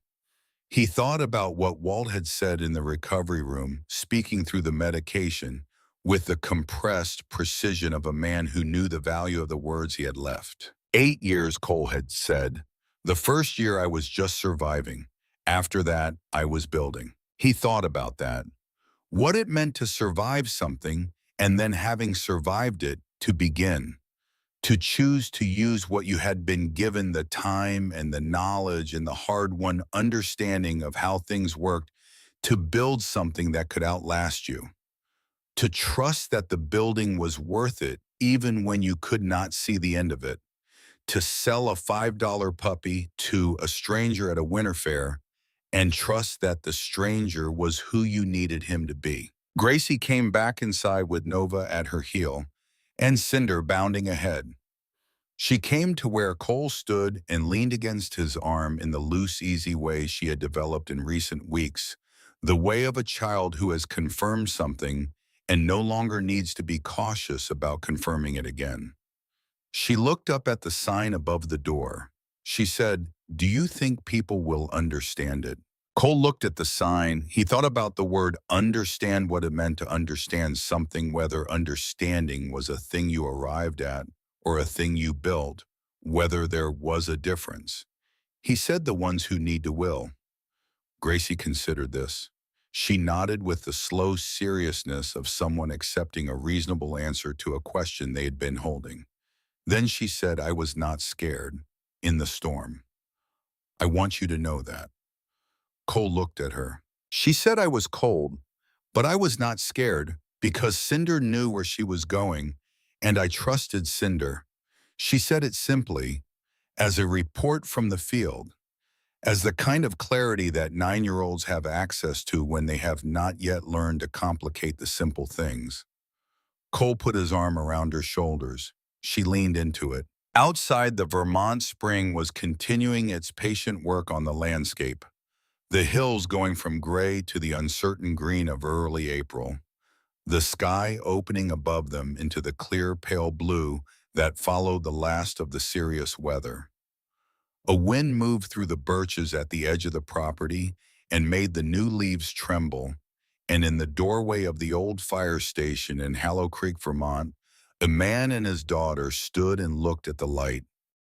He thought about what Walt had said in the recovery room, speaking through the medication, with the compressed precision of a man who knew the value of the words he had left. 8 years, Cole had said. The first year I was just surviving. After that, I was building. He thought about that. What it meant to survive something, and then having survived it, to begin. To choose to use what you had been given, the time and the knowledge and the hard-won understanding of how things worked, to build something that could outlast you. To trust that the building was worth it even when you could not see the end of it. To sell a $5 puppy to a stranger at a winter fair and trust that the stranger was who you needed him to be. Gracie came back inside with Nova at her heel and Cinder bounding ahead. She came to where Cole stood and leaned against his arm in the loose, easy way she had developed in recent weeks, the way of a child who has confirmed something and no longer needs to be cautious about confirming it again. She looked up at the sign above the door. She said, "Do you think people will understand it?" Cole looked at the sign. He thought about the word understand, what it meant to understand something, whether understanding was a thing you arrived at or a thing you built, whether there was a difference. He said the ones who need to will. Gracie considered this. She nodded with the slow seriousness of someone accepting a reasonable answer to a question they had been holding. Then she said, I was not scared in the storm. I want you to know that. Cole looked at her. She said I was cold, but I was not scared because Cinder knew where she was going, and I trusted Cinder. She said it simply, as a report from the field, as the kind of clarity that 9-year-olds have access to when they have not yet learned to complicate the simple things. Cole put his arm around her shoulders. She leaned into it. Outside, the Vermont spring was continuing its patient work on the landscape, the hills going from gray to the uncertain green of early April, the sky opening above them into the clear pale blue that followed the last of the serious weather. A wind moved through the birches at the edge of the property and made the new leaves tremble, and in the doorway of the old fire station in Hallow Creek, Vermont, a man and his daughter stood and looked at the light.